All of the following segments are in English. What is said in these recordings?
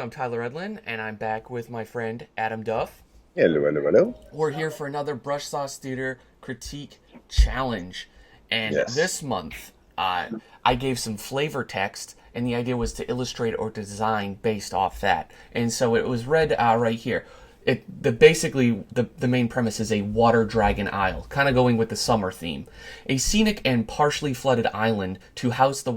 I'm Tyler Edlin, and I'm back with my friend Adam Duff. Hello, hello, hello. We're here for another Brush Sauce Theater Critique Challenge. And Yes. this month, I gave some flavor text, and the idea was to illustrate or design based off that. And so it was read right here. The main premise is a water dragon isle, kind of going with the summer theme. A scenic and partially flooded island to house the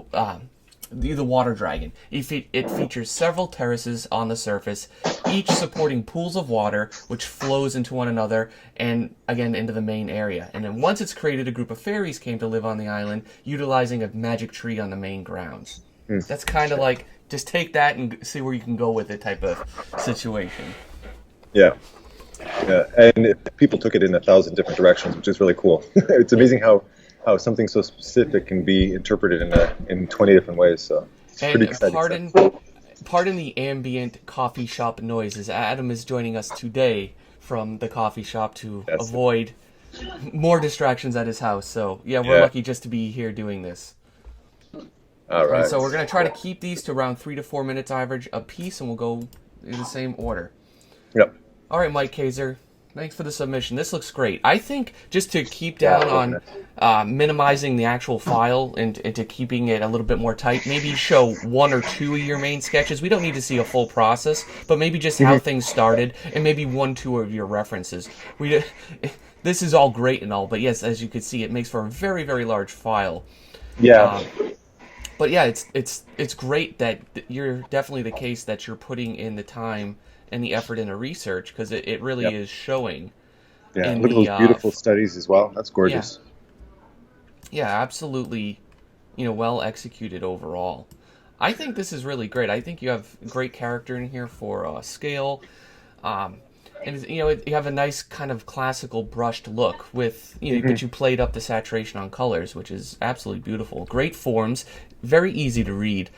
water dragon. It features several terraces on the surface, each supporting pools of water which flows into one another and again into the main area. And then once it's created, a group of fairies came to live on the island, utilizing a magic tree on the main grounds. That's kind of like just take that and see where you can go with it type of situation. Yeah. Yeah. And people took it in 1,000 different directions, which is really cool. It's amazing how something so specific can be interpreted in 20 different ways. So it's pretty And exciting pardon the ambient coffee shop noises. Adam is joining us today from the coffee shop to That's it. avoid more distractions at his house. So yeah, we're Yeah. lucky just to be here doing this. All All right, right. so we're gonna try to keep these to around 3 to 4 minutes average a piece, and we'll go in the same order. Yep. All right, Mike Kaiser, thanks for the submission. This looks great. I think just to keep Yeah, down looking on minimizing the actual file and to keeping it a little bit more tight, maybe show one or two of your main sketches. We don't need to see a full process, but maybe just how things started and maybe one, two of your references. This is all great and all, but yes, as you can see, it makes for a very, very large file. Yeah. But yeah, it's great that you're definitely the case that you're putting in the time and the effort into research because it really Yep. is showing Yeah. in Look at the those beautiful studies as well. That's yeah, gorgeous. yeah, absolutely, well executed overall. I think this is really great. I think you have great character in here for scale. Um, and you have a nice kind of classical brushed look with but you played up the saturation on colors, which is absolutely beautiful. Great forms, very easy to read.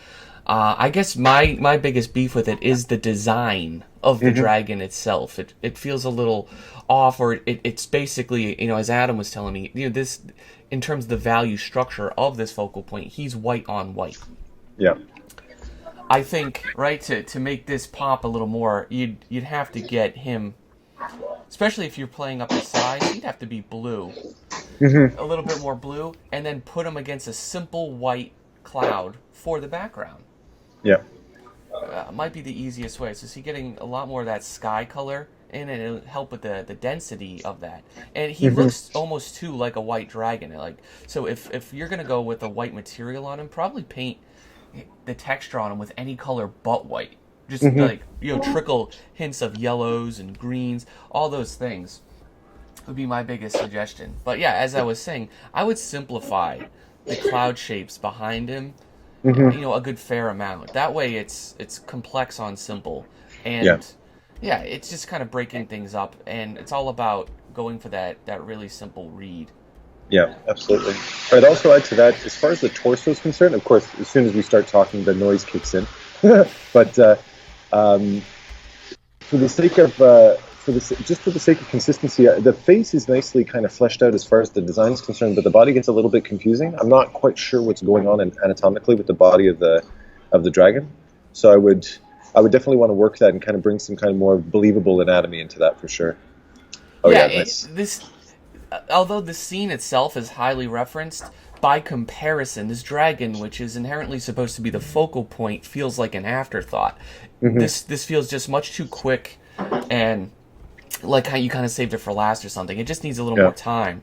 I guess my biggest beef with it is the design of the dragon itself. It feels a little off, or it's basically as Adam was telling me, this in terms of the value structure of this focal point, he's white on white. Yeah. I think, right, to make this pop a little more, you'd have to get him, especially if you're playing up the size, he'd have to be blue, a little bit more blue, and then put him against a simple white cloud for the background. Yeah. Might be the easiest way. So see, getting a lot more of that sky color in, and it'll help with the density of that. And he looks almost too like a white dragon. So if you're gonna go with a white material on him, probably paint the texture on him with any color but white. Just trickle hints of yellows and greens, all those things would be my biggest suggestion. But yeah, as I was saying, I would simplify the cloud shapes behind him, a good fair amount. That way it's complex on simple. Yeah. And yeah, it's just kind of breaking things up, and it's all about going for that really simple read. Yeah, absolutely. I'd also add to that, as far as the torso is concerned, of course, as soon as we start talking, the noise kicks in. But for the sake of just for the sake of consistency, the face is nicely kind of fleshed out as far as the design is concerned, but the body gets a little bit confusing. I'm not quite sure what's going on anatomically with the body of the dragon, so I would definitely want to work that and kind of bring some kind of more believable anatomy into that for sure. Oh Yeah, yeah, nice. although the scene itself is highly referenced, by comparison, this dragon, which is inherently supposed to be the focal point, feels like an afterthought. This feels just much too quick, and like how you kind of saved it for last or something. It just needs a little more time.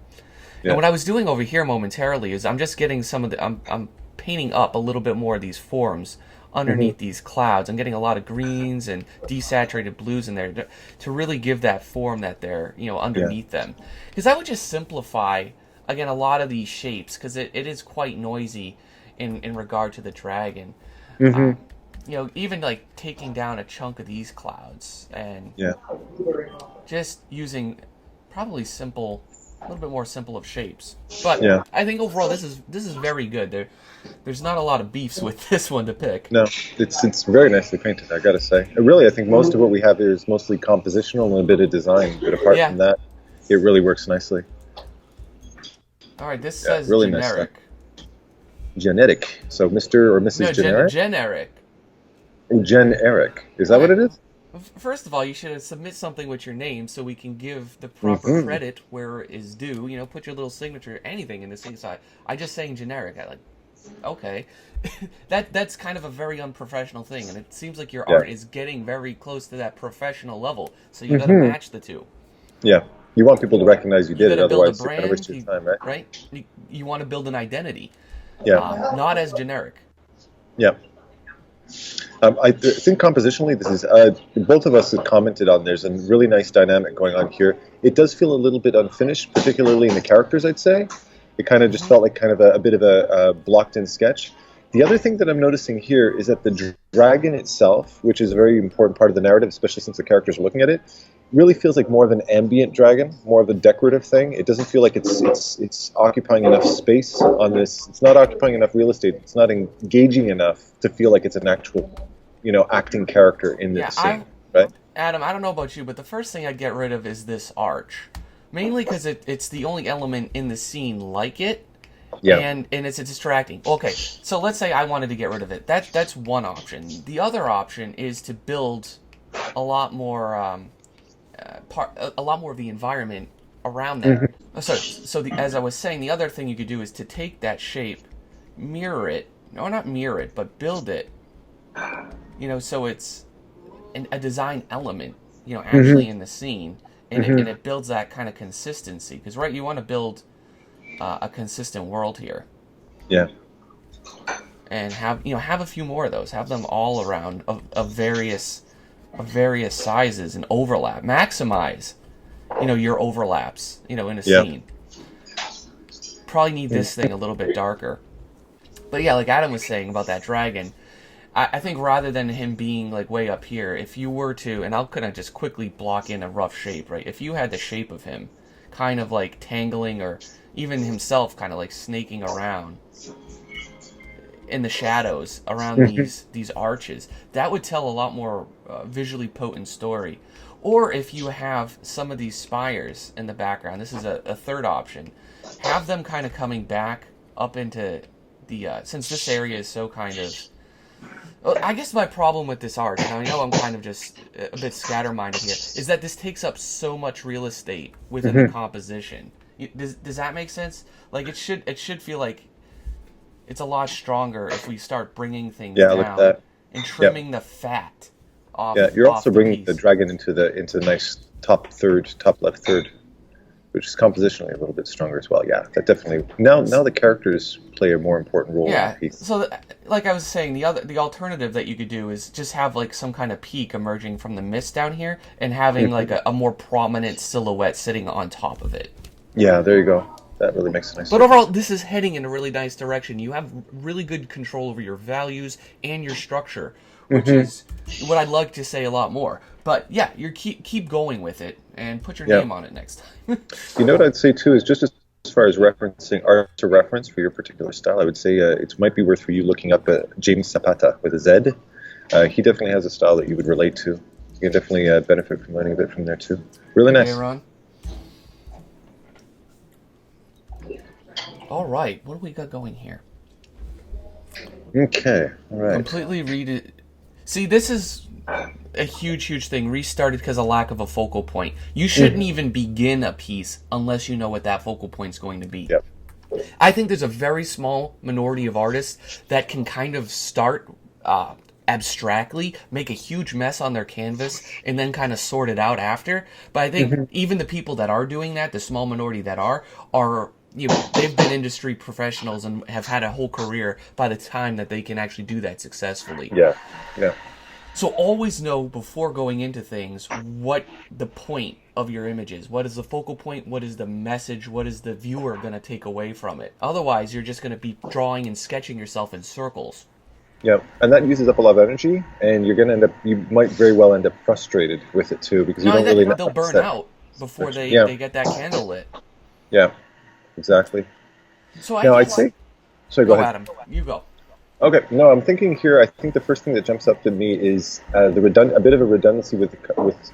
Yeah. And what I was doing over here momentarily is I'm just getting some of I'm painting up a little bit more of these forms underneath these clouds. I'm getting a lot of greens and desaturated blues in there to really give that form that they're underneath them. Because I would just simplify again a lot of these shapes because it is quite noisy in regard to the dragon. Even like taking down a chunk of these clouds and Yeah. just using probably a little bit more simple of shapes. But Yeah. I think overall this is very good. There's not a lot of beefs with this one to pick. No, it's very nicely painted, I gotta say. Really, I think most of what we have here is mostly compositional and a bit of design, but apart Yeah. from that, it really works nicely. All right, this Yeah, says really nice generic. Genetic. So Mr. or Mrs. No, Generic? generic. Generic. Is that what Right. it is? First of all, you should submit something with your name so we can give the proper Mm-hmm. credit where it is due. You know, put your little signature, anything in this thing. So I just saying generic. I like, okay, that's kind of a very unprofessional thing, and it seems like your Yeah. art is getting very close to that professional level. So you got to Mm-hmm. match the two. Yeah. You want people to recognize you You did got it, to build a otherwise you're going to waste brand, your time, right? right? You want to build an identity, Yeah. not as generic. Yeah. I think compositionally, this is both of us have commented on. There's a really nice dynamic going on here. It does feel a little bit unfinished, particularly in the characters. I'd say it kind of just Hmm. felt like kind of a bit of a blocked-in sketch. The other thing that I'm noticing here is that the dragon itself, which is a very important part of the narrative, especially since the characters are looking at it, really feels like more of an ambient dragon, more of a decorative thing. It doesn't feel like it's occupying enough space on this. It's not occupying enough real estate. It's not engaging enough to feel like it's an actual, acting character in Yeah, this scene, right? Adam, I don't know about you, but the first thing I'd get rid of is this arch. Mainly because it's the only element in the scene like it, Yeah. and it's distracting. Okay, so let's say I wanted to get rid of it. That's one option. The other option is to build a lot more a lot more of the environment around that. Hmm. As I was saying, the other thing you could do is to take that shape, mirror it, no, not mirror it, but build it. So it's a design element, Hmm. actually in the scene, and Hmm. it builds that kind of consistency. Because right, you want to build a consistent world here, Yeah. and have a few more of those. Have them all around of various sizes and overlap. Maximize, your overlaps, in a Yeah. scene. Probably need this thing a little bit darker. But yeah, like Adam was saying about that dragon, I think rather than him being like way up here, if you were to, and I'll kind of just quickly block in a rough shape, right? If you had the shape of him, kind of like tangling, or even himself kind of like snaking around in the shadows around Hmm. these arches, that would tell a lot more visually potent story. Or if you have some of these spires in the background, this is a third option. Have them kind of coming back up into the since this area is so kind of. Well, I guess my problem with this arch, and I know I'm kind of just a bit scatterminded here, is that this takes up so much real estate within the Hmm. composition. Does that make sense? Like it should feel like it's a lot stronger if we start bringing things Yeah. Look at down that. and Yep. trimming the fat Yeah. off You're also off the bringing the piece. dragon into the nice top left third, which is compositionally a little bit stronger as well. Yeah. That definitely. Now the characters play a more important role in the Yeah. piece. So, like I was saying, the alternative that you could do is just have like some kind of peak emerging from the mist down here, and having like Hmm. a more prominent silhouette sitting on top of it. Yeah. There you go. That really makes a nice But difference. overall, this is heading in a really nice direction. You have really good control over your values and your structure, which Hmm. is what I'd like to say a lot more. But yeah, you keep going with it and put your Yeah. name on it next time. You know what I'd say too is just as far as referencing art to reference for your particular style, I would say it might be worth for you looking up James Zapata with a Z. He definitely has a style that you would relate to. You can definitely benefit from learning a bit from there too. Really Okay, nice. Ron. All right, what do we got going here? Okay, all right. Completely read it. See, this is a huge thing. Restarted because of lack of a focal point. You shouldn't even begin a piece unless you know what that focal point's going to be. Yep. I think there's a very small minority of artists that can kind of start abstractly, make a huge mess on their canvas, and then kind of sort it out after. But I think Hmm. even the people that are doing that, the small minority that are they've been industry professionals and have had a whole career by the time that they can actually do that successfully. Yeah. Yeah. So always know before going into things what the point of your image is. What is the focal point? What is the message? What is the viewer going to take away from it? Otherwise, you're just going to be drawing and sketching yourself in circles. Yeah. And that uses up a lot of energy, and you're gonna end up. You might very well end up frustrated with it too, because you Not don't only really that, know they'll how to burn set. out before they, Yeah. they get that candle lit. Yeah. Exactly. So I Now I'd guess... say. Sorry. Go Go, ahead. Adam. You go. Okay, no, I'm thinking here. I think the first thing that jumps up to me is a bit of a redundancy with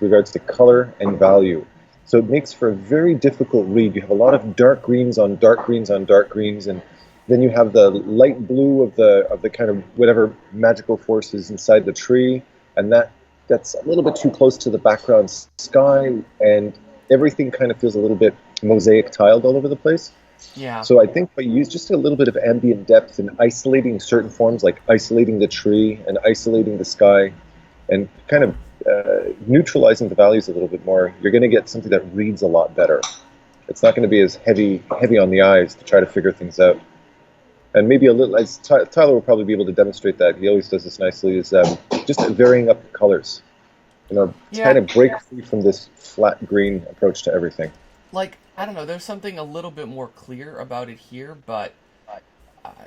regards to color and value. So it makes for a very difficult read. You have a lot of dark greens on dark greens on dark greens, and Then you have the light blue of the kind of whatever magical forces inside the tree, and that's a little bit too close to the background sky, and everything kind of feels a little bit mosaic tiled all over the place. Yeah. So I think by use just a little bit of ambient depth and isolating certain forms, like isolating the tree and isolating the sky, and kind of neutralizing the values a little bit more, you're going to get something that reads a lot better. It's not going to be as heavy on the eyes to try to figure things out. And maybe a little, as Tyler will probably be able to demonstrate that, he always does this nicely, is just varying up the colors. Yeah. Kind of break free from this flat green approach to everything. Like, I don't know, there's something a little bit more clear about it here, but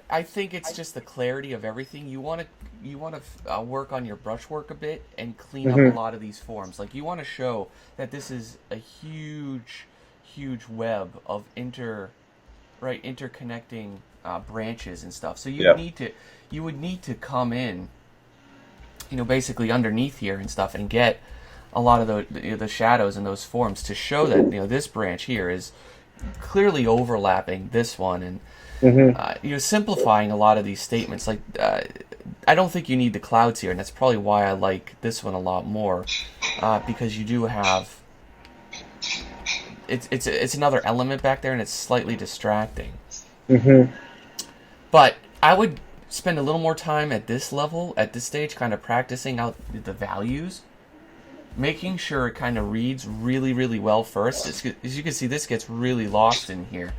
I think it's just the clarity of everything. You want to work on your brushwork a bit and clean up a lot of these forms. Like, you want to show that this is a huge web of interconnecting branches and stuff. So you would need to come in, basically underneath here and stuff, and get a lot of the shadows in those forms to show that this branch here is clearly overlapping this one, and simplifying a lot of these statements. Like, I don't think you need the clouds here, and that's probably why I like this one a lot more, because you do have it's another element back there, and it's slightly distracting. But I would spend a little more time at this level, at this stage, kind of practicing out the values, making sure it kind of reads really, really well first. As you can see, this gets really lost in here.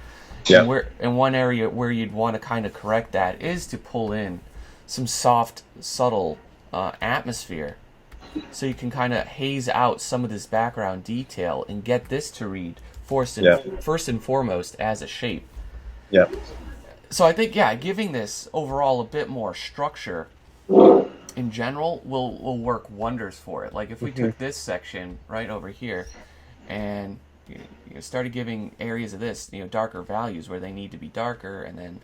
Yeah. And one area where you'd want to kind of correct that is to pull in some soft, subtle atmosphere, so you can kind of haze out some of this background detail and get this to read first and foremost as a shape. Yeah. So I think, giving this overall a bit more structure in general will work wonders for it. Like, if we took this section right over here and started giving areas of this, darker values where they need to be darker, and then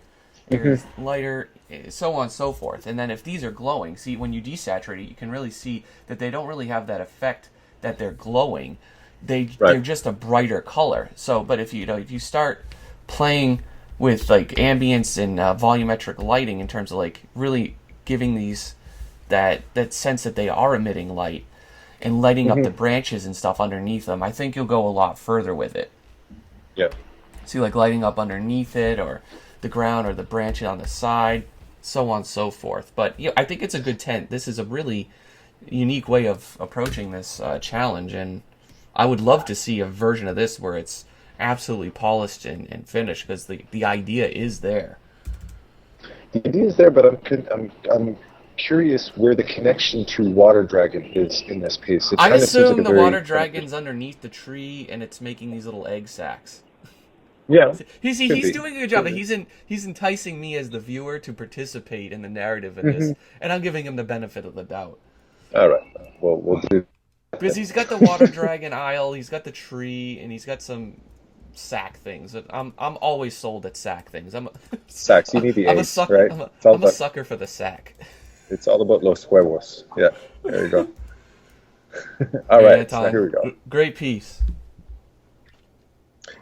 areas lighter, so on and so forth. And then if these are glowing, see, when you desaturate it, you can really see that they don't really have that effect that they're glowing. They're just a brighter color. So, but if you start playing with like ambience and volumetric lighting in terms of like really giving these that sense that they are emitting light and lighting up the branches and stuff underneath them, I think you'll go a lot further with it. Yeah. See, like lighting up underneath it, or the ground, or the branch on the side, so on and so forth. But I think it's a good tent. This is a really unique way of approaching this challenge, and I would love to see a version of this where it's absolutely polished and finished, because the idea is there. The idea is there, but I'm curious where the connection to Water Dragon is in this piece. I assume the Water Dragon's underneath the tree, and it's making these little egg sacs. Yeah, he's doing a good job. He's enticing me as the viewer to participate in the narrative in this, and I'm giving him the benefit of the doubt. All right, well, we'll do. Because he's got the Water Dragon Isle, he's got the tree, and he's got some sack things. I'm always sold at sack things. Sacks. You need the eggs, right? I'm a sucker for the sack. It's all about los huevos. Yeah, there you go. All right, so here we go. Great piece.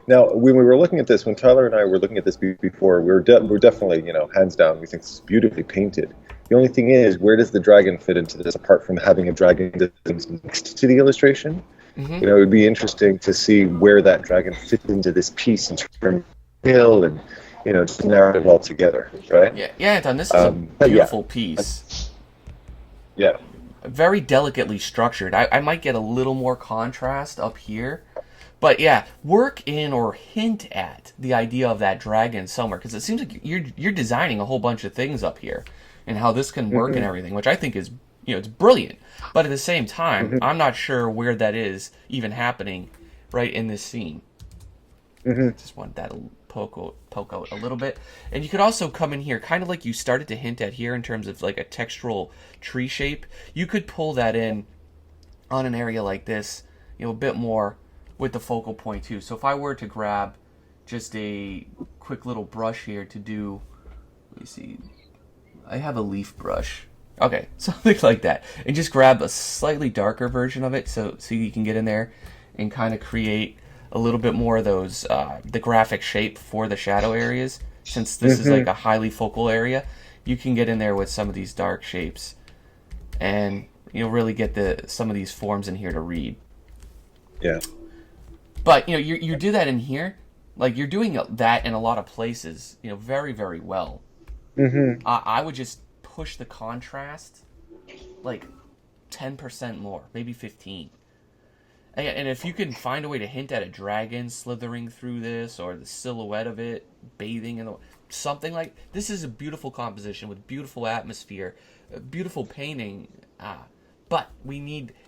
Now, when we were looking at this, when Tyler and I were looking at this before, we're definitely, hands down, we think this is beautifully painted. The only thing is, where does the dragon fit into this, apart from having a dragon that's next to the illustration? It would be interesting to see where that dragon fits into this piece in terms of hill and, just narrative altogether, right? Yeah, Anton, this is a beautiful piece. Yeah. Very delicately structured. I might get a little more contrast up here. But work in or hint at the idea of that dragon somewhere, because it seems like you're designing a whole bunch of things up here and how this can work and everything, which I think is, it's brilliant. But at the same time, I'm not sure where that is even happening right in this scene. Just want that to poke out a little bit. And you could also come in here, kind of like you started to hint at here in terms of like a textural tree shape. You could pull that in on an area like this, a bit more with the focal point too. So if I were to grab just a quick little brush here to do, let me see, I have a leaf brush. Okay, something like that. And just grab a slightly darker version of it so you can get in there and kind of create a little bit more of those, the graphic shape for the shadow areas. since this is like a highly focal area, you can get in there with some of these dark shapes, and you'll really get some of these forms in here to read. Yeah. But you do that in here, like you're doing that in a lot of places, very, very well. I would just push the contrast like 10% more, maybe 15. And if you can find a way to hint at a dragon slithering through this, or the silhouette of it bathing in something like this, is a beautiful composition with beautiful atmosphere, beautiful painting. But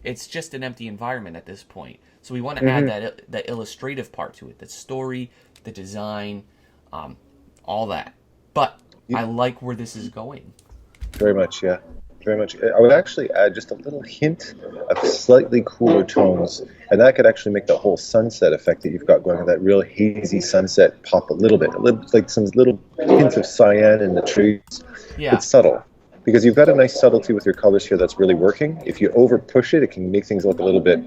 it's just an empty environment at this point. So we want to add that illustrative part to it, the story, the design, all that. But I like where this is going. Very much, yeah. Very much. I would actually add just a little hint of slightly cooler tones, and that could actually make the whole sunset effect that you've got going on, that real hazy sunset, pop a little bit, like some little hints of cyan in the trees. Yeah. It's subtle, because you've got a nice subtlety with your colors here that's really working. If you over push it, it can make things look a little bit,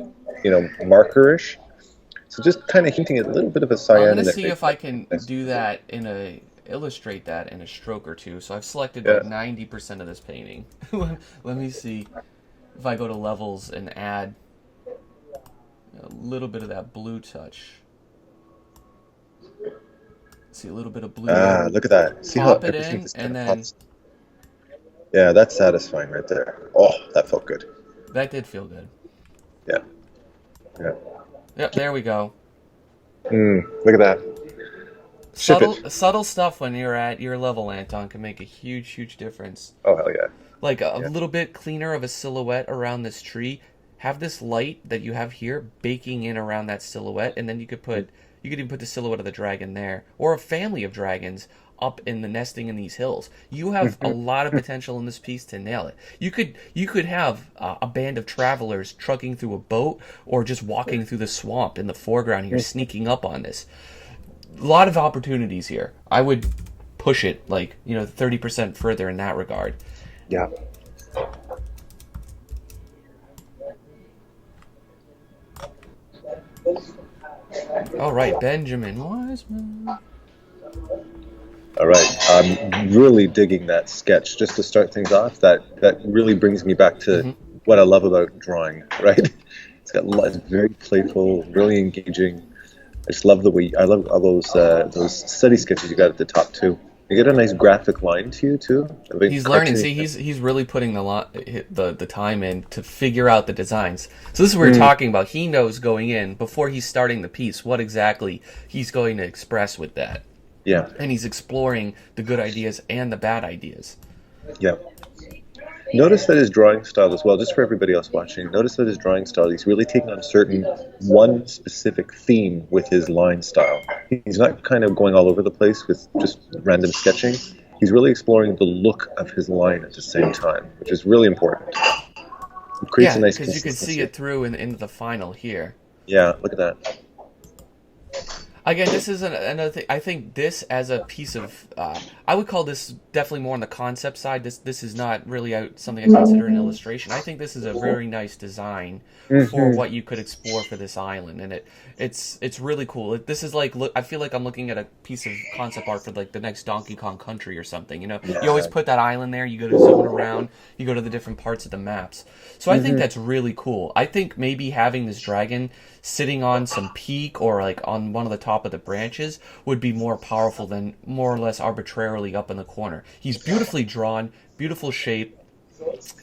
markerish. So just kind of hinting at a little bit of a cyan. I'm going to see if I can do that illustrate that in a stroke or two. So I've selected like 90% of this painting. Let me see if I go to levels and add a little bit of that blue touch. See a little bit of blue. Look at that. See Pop how it in, and then pops. Yeah, that's satisfying right there. Oh, that felt good. That did feel good. Yeah. Yeah. Yep, there we go. Look at that. Subtle stuff when you're at your level, Anton, can make a huge, huge difference. Oh, hell yeah. Like a little bit cleaner of a silhouette around this tree. Have this light that you have here baking in around that silhouette, and then you could even put the silhouette of the dragon there, or a family of dragons up in the nesting in these hills. You have a lot of potential in this piece to nail it. You could have a band of travelers trucking through a boat, or just walking through the swamp in the foreground here, sneaking up on this. A lot of opportunities here. I would push it 30% further in that regard. Yeah. All right, Benjamin Wiseman. All right. I'm really digging that sketch. Just to start things off, that really brings me back to what I love about drawing, right? It's very playful, really engaging. I just love I love all those study sketches you got at the top too. You get a nice graphic line to you too. He's learning. See, he's really putting the time in to figure out the designs. So this is what we're talking about. He knows going in before he's starting the piece what exactly he's going to express with that. Yeah. And he's exploring the good ideas and the bad ideas. Yeah. Notice that his drawing style as well, just for everybody else watching, notice that his drawing style, he's really taking on one specific theme with his line style. He's not kind of going all over the place with just random sketching. He's really exploring the look of his line at the same time, which is really important. It creates a nice because you can see it through into the final here. Yeah, look at that. Again, this is another thing. I think this as a piece of, I would call this definitely more on the concept side. This is not really something I consider an illustration. I think this is a very nice design for what you could explore for this island, and it's really cool. This is I feel like I'm looking at a piece of concept art for the next Donkey Kong Country or something. You always put that island there. You go to zone around. You go to the different parts of the maps. So I think that's really cool. I think maybe having this dragon sitting on some peak or on one of the top of the branches would be more powerful than more or less arbitrarily up in the corner. He's beautifully drawn, beautiful shape,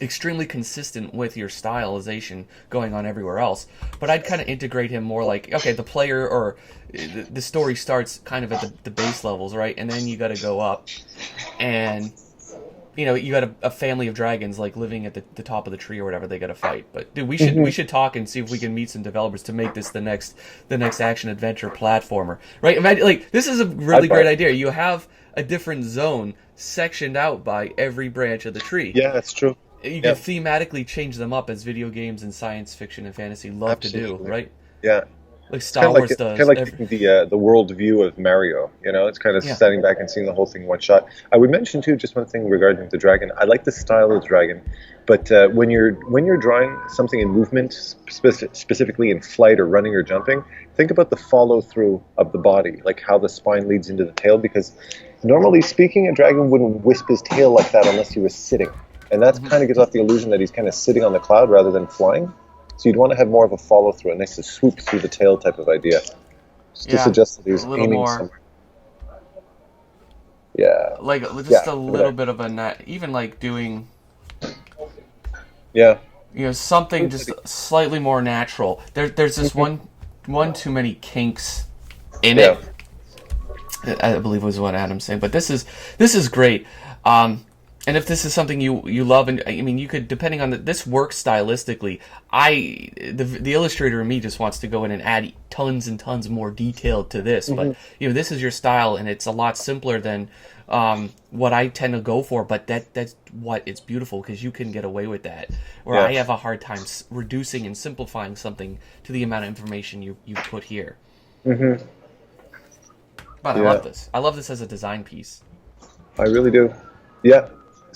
extremely consistent with your stylization going on everywhere else. But I'd kind of integrate him more the player or the story starts kind of at the base levels, right? And then you got to go up and you got a family of dragons living at the top of the tree or whatever. They got to fight. But dude, we should talk and see if we can meet some developers to make this the next action adventure platformer, right? Imagine, this is a really great idea. You have a different zone sectioned out by every branch of the tree. Yeah, that's true. You can thematically change them up as video games and science fiction and fantasy love to do, right? Yeah. Like Star Wars does. Kind of like the world view of Mario. It's kind of standing back and seeing the whole thing in one shot. I would mention too, just one thing regarding the dragon. I like the style of the dragon, but when you're drawing something in movement, specifically in flight or running or jumping, think about the follow through of the body, like how the spine leads into the tail, because Normally speaking, a dragon wouldn't wisp his tail like that unless he was sitting. And that kind of gives off the illusion that he's kind of sitting on the cloud rather than flying. So you'd want to have more of a follow through, a nice swoop through the tail type of idea. Just to Yeah, suggest that a he's little aiming more. somewhere. Yeah. Like just Yeah. a little bit of a net, even like doing Yeah. something just slightly more natural. There's this one too many kinks in Yeah. it. I believe was what Adam's saying, but this is great. And if this is something you love, and I mean, you could, depending on this works stylistically. The illustrator in me just wants to go in and add tons and tons more detail to this, but this is your style, and it's a lot simpler than what I tend to go for. But that's what it's beautiful, because you can get away with that. Where I have a hard time reducing and simplifying something to the amount of information you put here. Mm-hmm. But I love this. I love this as a design piece. I really do. Yeah.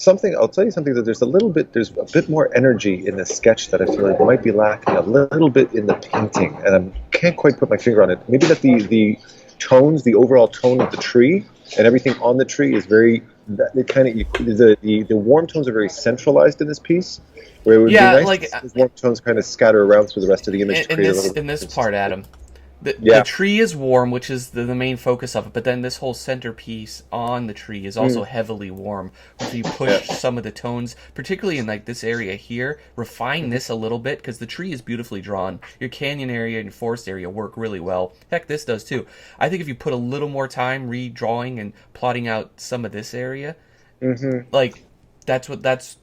I'll tell you something, that there's a bit more energy in this sketch that I feel like might be lacking a little bit in the painting, and I can't quite put my finger on it. Maybe that the tones, the overall tone of the tree and everything on the tree is very, the warm tones are very centralized in this piece, where it would be nice to see those warm tones kind of scatter around through the rest of the image to create a little bit in this part, Adam. The tree is warm, which is the main focus of it, but then this whole centerpiece on the tree is also heavily warm. If you push some of the tones, particularly in like this area here, refine this a little bit, because the tree is beautifully drawn. Your canyon area and forest area work really well. Heck, this does too. I think if you put a little more time redrawing and plotting out some of this area, like that's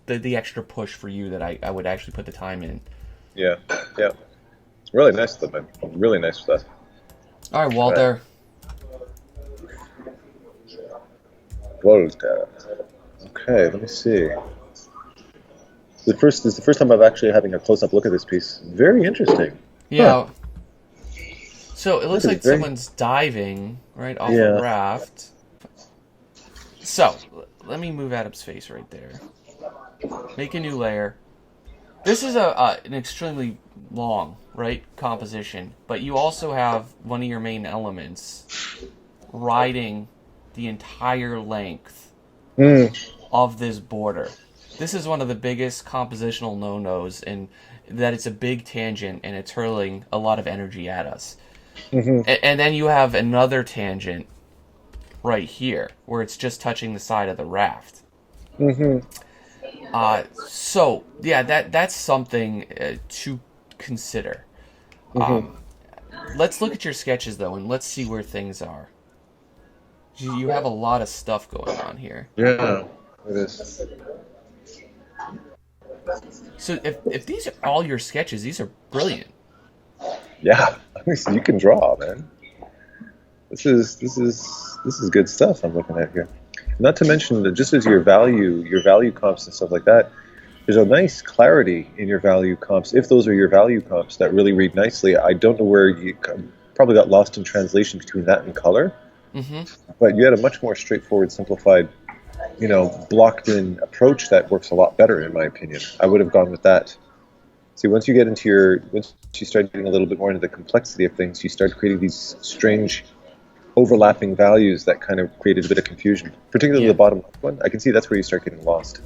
the extra push for you that I would actually put the time in. Yeah. Really nice stuff, man. Really nice stuff. All right, Walter. Walter. Okay, let me see. This is the first time I'm actually having a close-up look at this piece. Very interesting. Yeah. Huh. So it looks like someone's diving right off a raft. So let me move Adam's face right there. Make a new layer. This is an extremely long, composition, but you also have one of your main elements riding the entire length of this border. This is one of the biggest compositional no-nos, in that it's a big tangent and it's hurling a lot of energy at us. And then you have another tangent right here, where it's just touching the side of the raft. So yeah, that's something to consider. Let's look at your sketches though, and let's see where things are. You have a lot of stuff going on here. Yeah, it is. So if these are all your sketches, these are brilliant. Yeah, you can draw, man. This is good stuff I'm looking at here. Not to mention that just as your value comps and stuff like that, there's a nice clarity in your value comps. If those are your value comps that really read nicely, I don't know where you probably got lost in translation between that and color. But you had a much more straightforward, simplified, blocked-in approach that works a lot better, in my opinion. I would have gone with that. See, once you start getting a little bit more into the complexity of things, you start creating these strange overlapping values that kind of created a bit of confusion, particularly the bottom left one. I can see that's where you start getting lost.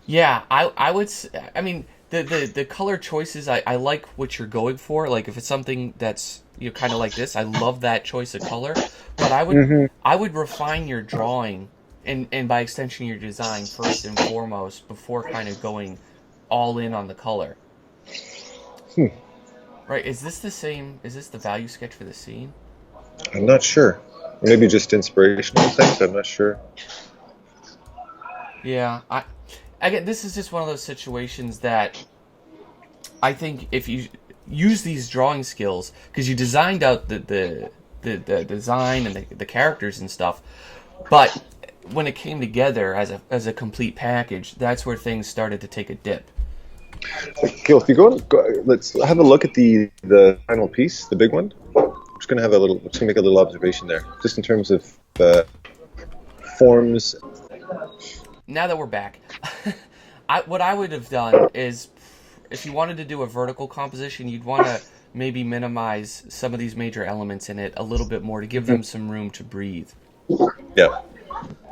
Yeah, I would. I mean, the color choices. I like what you're going for. Like if it's something that's kind of like this, I love that choice of color. But I would refine your drawing and by extension your design first and foremost before kind of going all in on the color. Right? Is this the same? Is this the value sketch for the scene? I'm not sure. Maybe just inspirational things. I'm not sure. Yeah, again, this is just one of those situations that I think if you use these drawing skills, because you designed out the design and the characters and stuff, but when it came together as a complete package, that's where things started to take a dip. Okay, well, if you go, let's have a look at the final piece, the big one. I'm just gonna make a little observation there, just in terms of forms. Now that we're back, what I would have done is, if you wanted to do a vertical composition, you'd want to maybe minimize some of these major elements in it a little bit more to give them some room to breathe. Yeah.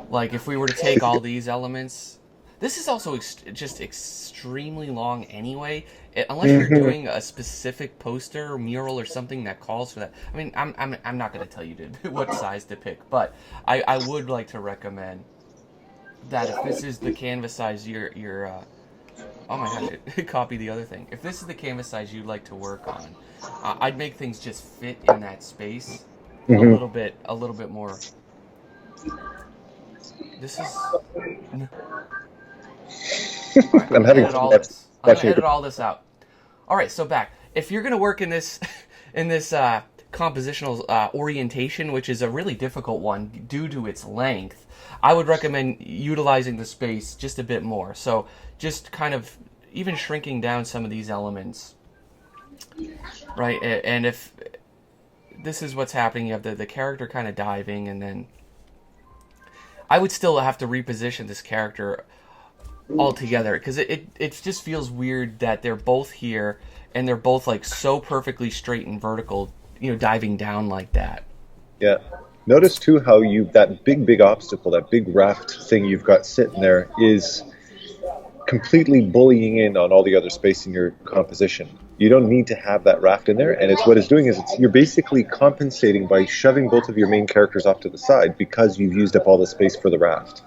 Like if we were to take all these elements, this is also just extremely long anyway. Unless you're Hmm. doing a specific poster or mural or something that calls for that. I mean, I'm not going to tell you to what size to pick, but I would like to recommend that if this is the canvas size oh my gosh, it copied the other thing. If this is the canvas size you'd like to work on, I'd make things just fit in that space Hmm. a little bit more. This is all right. I'm I'm gonna having edit fun all this. I'm gonna watching edit it. all this out. All right, so back. If you're gonna work in this in this compositional orientation, which is a really difficult one due to its length, I would recommend utilizing the space just a bit more. So just kind of even shrinking down some of these elements, right? And if this is what's happening, you have the character kind of diving, and then I would still have to reposition this character altogether because it just feels weird that they're both here and they're both like so perfectly straight and vertical, diving down like that. Yeah. Notice too how you that big obstacle, that big raft thing you've got sitting there is completely bullying in on all the other space in your composition. You don't need to have that raft in there, and it's what it's doing is you're basically compensating by shoving both of your main characters off to the side because you've used up all the space for the raft,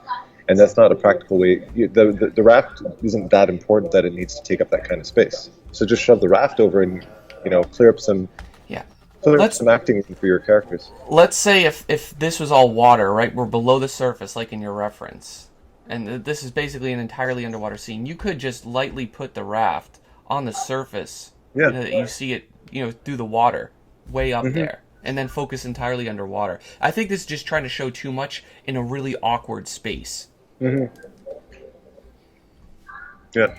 and that's not a practical way. The raft isn't that important that it needs to take up that kind of space. So just shove the raft over and Yeah. clear up Let's some acting room for your characters. let's say if this was all water, right? We're below the surface, like in your reference, and this is basically an entirely underwater scene. You could just lightly put the raft on the surface, Yeah. that you see it, through the water, way up Hmm. there, and then focus entirely underwater. I think this is just trying to show too much in a really awkward space. Hmm. Yeah.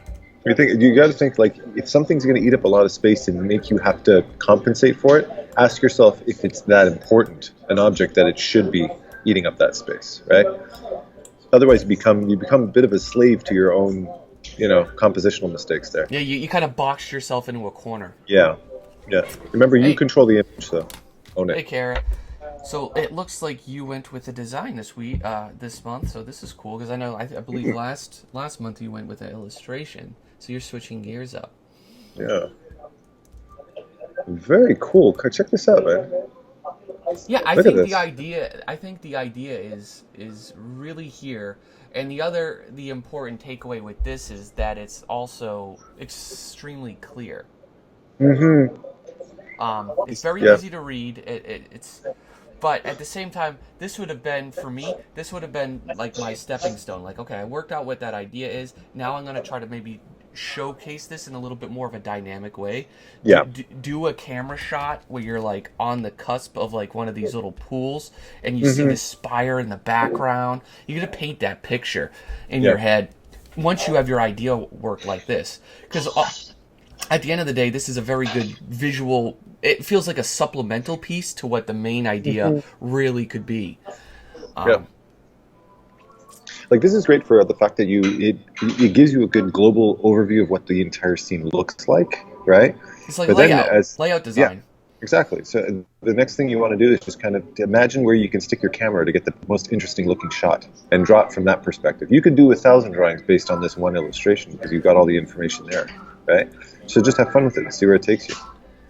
You got to think like if something's going to eat up a lot of space and make you have to compensate for it, ask yourself if it's that important an object that it should be eating up that space, right? Otherwise, you become a bit of a slave to your own, compositional mistakes there. Yeah, you kind of boxed yourself into a corner. Yeah, yeah. Remember, you Hey, control the image, though. Own hey, it. Kara. So it looks like you went with the design this month. So this is cool because I know I believe last month you went with the illustration. So you're switching gears up. Yeah. Very cool. Check this out, man. Yeah, Look at this. I think the idea is really here. And the important takeaway with this is that it's also extremely clear. Mm-hmm. It's very Yeah. easy to read. It's but at the same time, this would have been for me. This would have been like my stepping stone. Like, okay, I worked out what that idea is. Now I'm gonna try to maybe showcase this in a little bit more of a dynamic way. Yeah. Do a camera shot where you're like on the cusp of like one of these little pools, and you see Mm-hmm. this spire in the background. You're gonna paint that picture in Yeah. your head once you have your idea work like this, because at the end of the day, this is a very good visual. It feels like a supplemental piece to what the main idea Mm-hmm. really could be. Yeah. Um, Like this is great for the fact that it gives you a good global overview of what the entire scene looks like, right? it's like But then as layout yeah, design. exactly. So the next thing you want to do is just kind of imagine where you can stick your camera to get the most interesting looking shot and draw it from that perspective. You could do 1,000 drawings based on this one illustration because you've got all the information there, right? So just have fun with it and see where it takes you.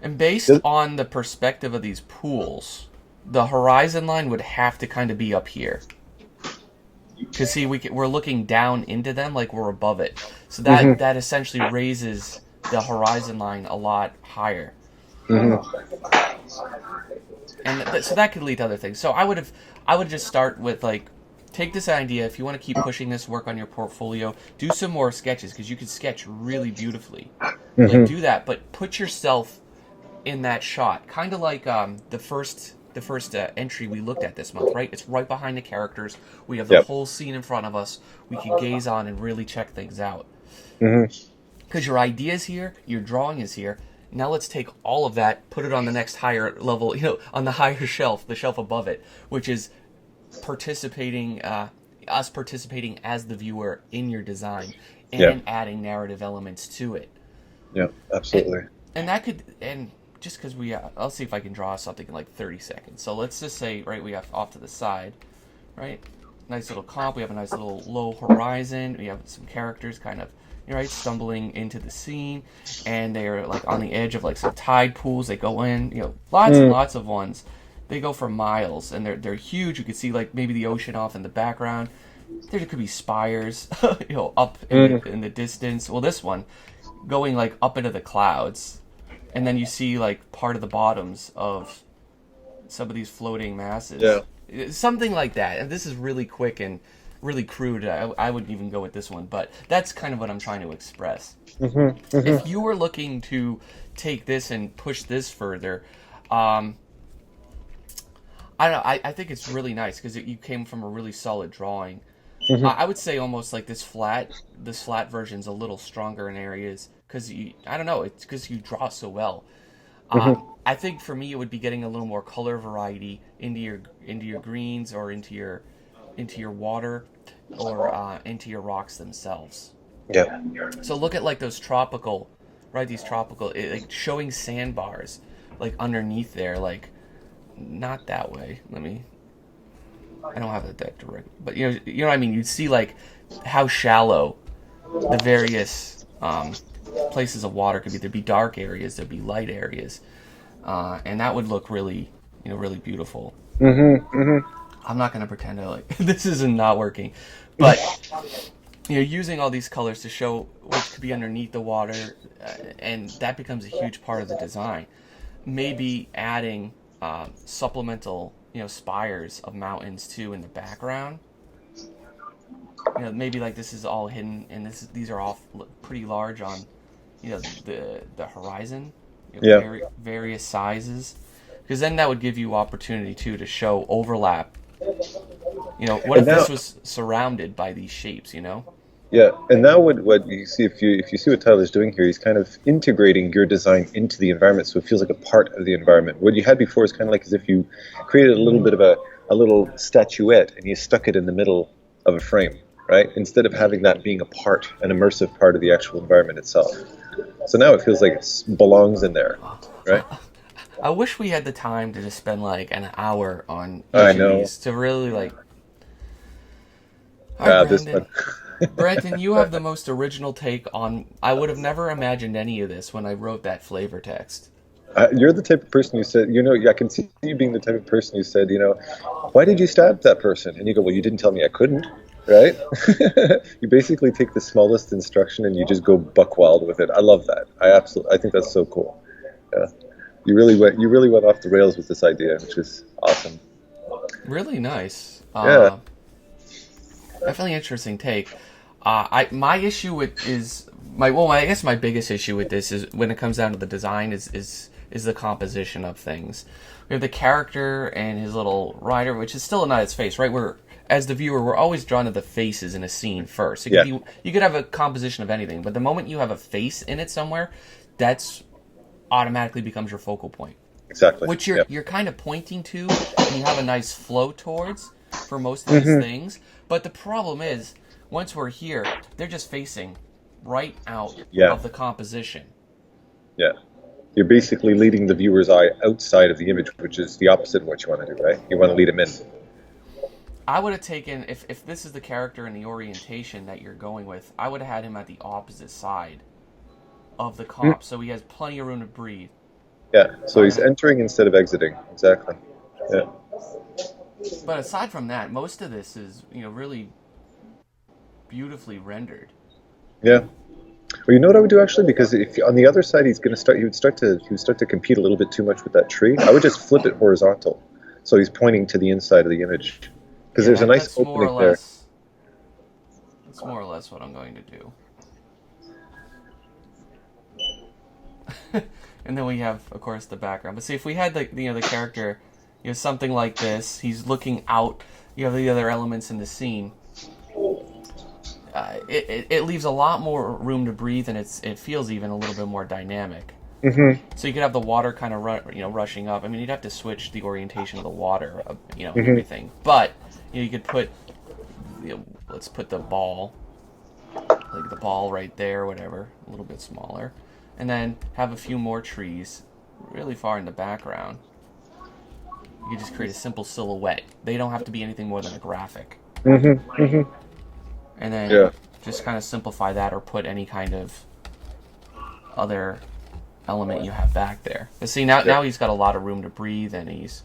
And based The- on the perspective of these pools, the horizon line would have to kind of be up here. Because see, we're looking down into them like we're above it. So Mhm, that essentially raises the horizon line a lot higher. mhm. And so that could lead to other things. So I would just start with like take this idea. If you want to keep pushing this work on your portfolio, do some more sketches because you can sketch really beautifully. Like Mhm. do that, but put yourself in that shot, kind of like the first entry we looked at this month, right? It's right behind the characters. We have the Yep. whole scene in front of us. We can gaze on and really check things out. Mhm. Because your idea is here, your drawing is here. Now let's take all of that, put it on the next higher level, on the higher shelf, the shelf above it, which is participating, us participating as the viewer in your design Yeah. and adding narrative elements to it. Yeah. And, Absolutely. and just because I'll see if I can draw something in like 30 seconds. So let's just say, right, we have off to the side, right? Nice little comp. We have a nice little low horizon. We have some characters kind of, right, stumbling into the scene, and they're like on the edge of like some tide pools. They go in, lots and lots of ones. They go for miles, and they're huge. You can see like maybe the ocean off in the background. There could be spires, up in the distance. Well, this one going like up into the clouds, and then you see like part of the bottoms of some of these floating masses. Yeah. Something like that. And this is really quick and really crude. I wouldn't even go with this one, but that's kind of what I'm trying to express. If you were looking to take this and push this further, I don't know. I think it's really nice because you came from a really solid drawing. I would say almost like this flat version's a little stronger in areas because I don't know. It's because you draw so well. I think for me it would be getting a little more color variety into your greens or into your water or into your rocks themselves. Yeah. So look at like those tropical, right? These tropical, like showing sandbars like underneath there, like not that way. I don't have that direct, but you know what I mean. You'd see like how shallow the various places of water could be. There'd be dark areas, there'd be light areas, and that would look really, really beautiful. I'm not gonna pretend to like this isn't not working, but using all these colors to show what could be underneath the water, and that becomes a huge part of the design. Maybe adding supplemental, spires of mountains too in the background. Maybe like this is all hidden, and these are all pretty large on, the horizon. Various sizes, because then that would give you opportunity too to show overlap. What if this was surrounded by these shapes? Yeah, and now what you see, if you see what Tyler's doing here, he's kind of integrating your design into the environment, so it feels like a part of the environment. What you had before is kind of like as if you created a little bit of a little statuette and you stuck it in the middle of a frame, right? Instead of having that being an immersive part of the actual environment itself. So now it feels like it belongs in there, right? I wish we had the time to just spend like an hour on each I of know. these to really like. This one. Brenton, you have the most original take on. I would have never imagined any of this when I wrote that flavor text. You're the type of person who said, I can see you being the type of person who said, why did you stab that person? And you go, well, you didn't tell me I couldn't, right? You basically take the smallest instruction and you just go buck wild with it. I love that. I think that's so cool. Yeah. You really went off the rails with this idea, which is awesome. Really nice. Yeah. Definitely interesting take. My issue with I guess my biggest issue with this is when it comes down to the design is the composition of things. We have the character and his little rider, which is still not his face, right? As the viewer, we're always drawn to the faces in a scene first. You could have a composition of anything, but the moment you have a face in it somewhere, that's automatically becomes your focal point. Exactly. Which you're kind of pointing to, and you have a nice flow towards for most of these things. But the problem is, once we're here, they're just facing right out of the composition. Yeah. You're basically leading the viewer's eye outside of the image, which is the opposite of what you want to do, right? You want to lead him in. I would have taken, if this is the character and the orientation that you're going with, I would have had him at the opposite side of the comp, so he has plenty of room to breathe. Yeah, so he's entering instead of exiting. Exactly. Yeah. But aside from that, most of this is, really beautifully rendered. Yeah. Well, you know what I would do actually, because if on the other side he would start to compete a little bit too much with that tree. I would just flip it horizontal, so he's pointing to the inside of the image, because there's a nice opening there. That's more or less what I'm going to do. And then we have, of course, the background. But see, if we had the character, something like this, he's looking out. You have the other elements in the scene. It leaves a lot more room to breathe, and it feels even a little bit more dynamic. Mm-hmm. So you could have the water kind of rushing up. I mean, you'd have to switch the orientation of the water, everything. But you could put, let's put the ball, like the ball right there, whatever, a little bit smaller, and then have a few more trees, really far in the background. You can just create a simple silhouette. They don't have to be anything more than a graphic. And then Yeah. just kind of simplify that, or put any kind of other element you have back there. But see, now he's got a lot of room to breathe, and he's...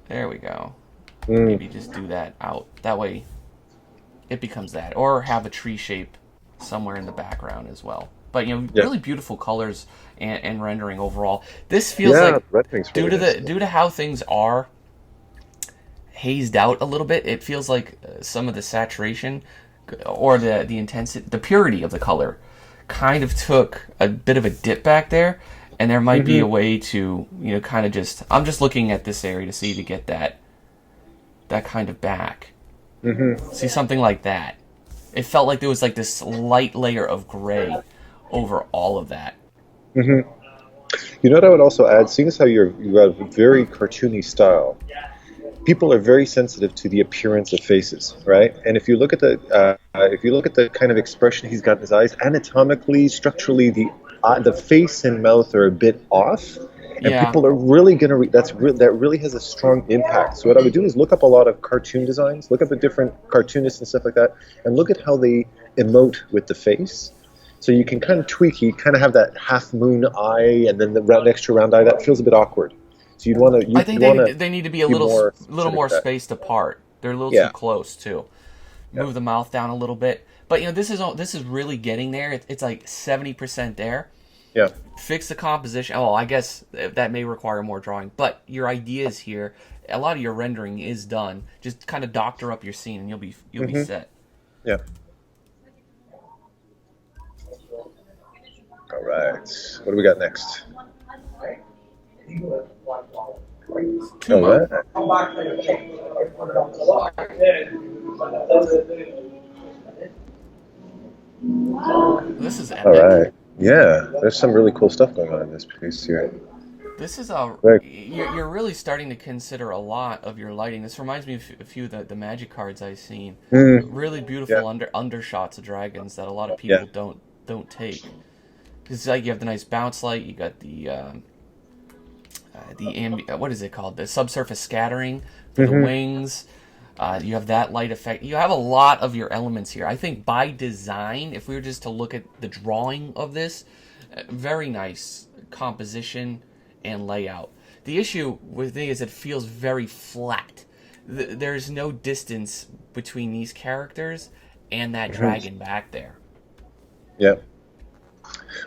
There we go. Maybe just do that out. That way it becomes that. Or have a tree shape somewhere in the background as well. But, really beautiful colors and rendering overall. This feels like, due to how things are hazed out a little bit, it feels like some of the saturation or the intensity, the purity of the color kind of took a bit of a dip back there. And there might be a way to, kind of just... I'm just looking at this area to see to get that kind of back. See, something like that. It felt like there was like this light layer of gray over all of that. You know what I would also add? Seeing as how you have a very cartoony style, people are very sensitive to the appearance of faces, right? And if you look at the kind of expression he's got in his eyes, anatomically, structurally, the face and mouth are a bit off, and people are really going to that really has a strong impact. So what I would do is look up a lot of cartoon designs, look up the different cartoonists and stuff like that, and look at how they emote with the face. So you can kind of tweak. You kind of have that half moon eye, and then the extra round eye. That feels a bit awkward. So you'd want to. I think they need to be a little more spaced apart. They're a little too close too. Move the mouth down a little bit. But this is really getting there. It's like 70% there. Yeah. Fix the composition. Oh, I guess that may require more drawing. But your ideas here, a lot of your rendering is done. Just kind of doctor up your scene, and you'll be set. Yeah. All right. What do we got next? All right. This is epic. All right. Yeah, there's some really cool stuff going on in this piece here. This is you're really starting to consider a lot of your lighting. This reminds me of a few of the magic cards I've seen. Really beautiful undershots of dragons that a lot of people don't take. Because like you have the nice bounce light, you got the what is it called? The subsurface scattering for the wings. You have that light effect. You have a lot of your elements here. I think by design, if we were just to look at the drawing of this, very nice composition and layout. The issue with me is it feels very flat. There's no distance between these characters and that dragon back there. Yeah.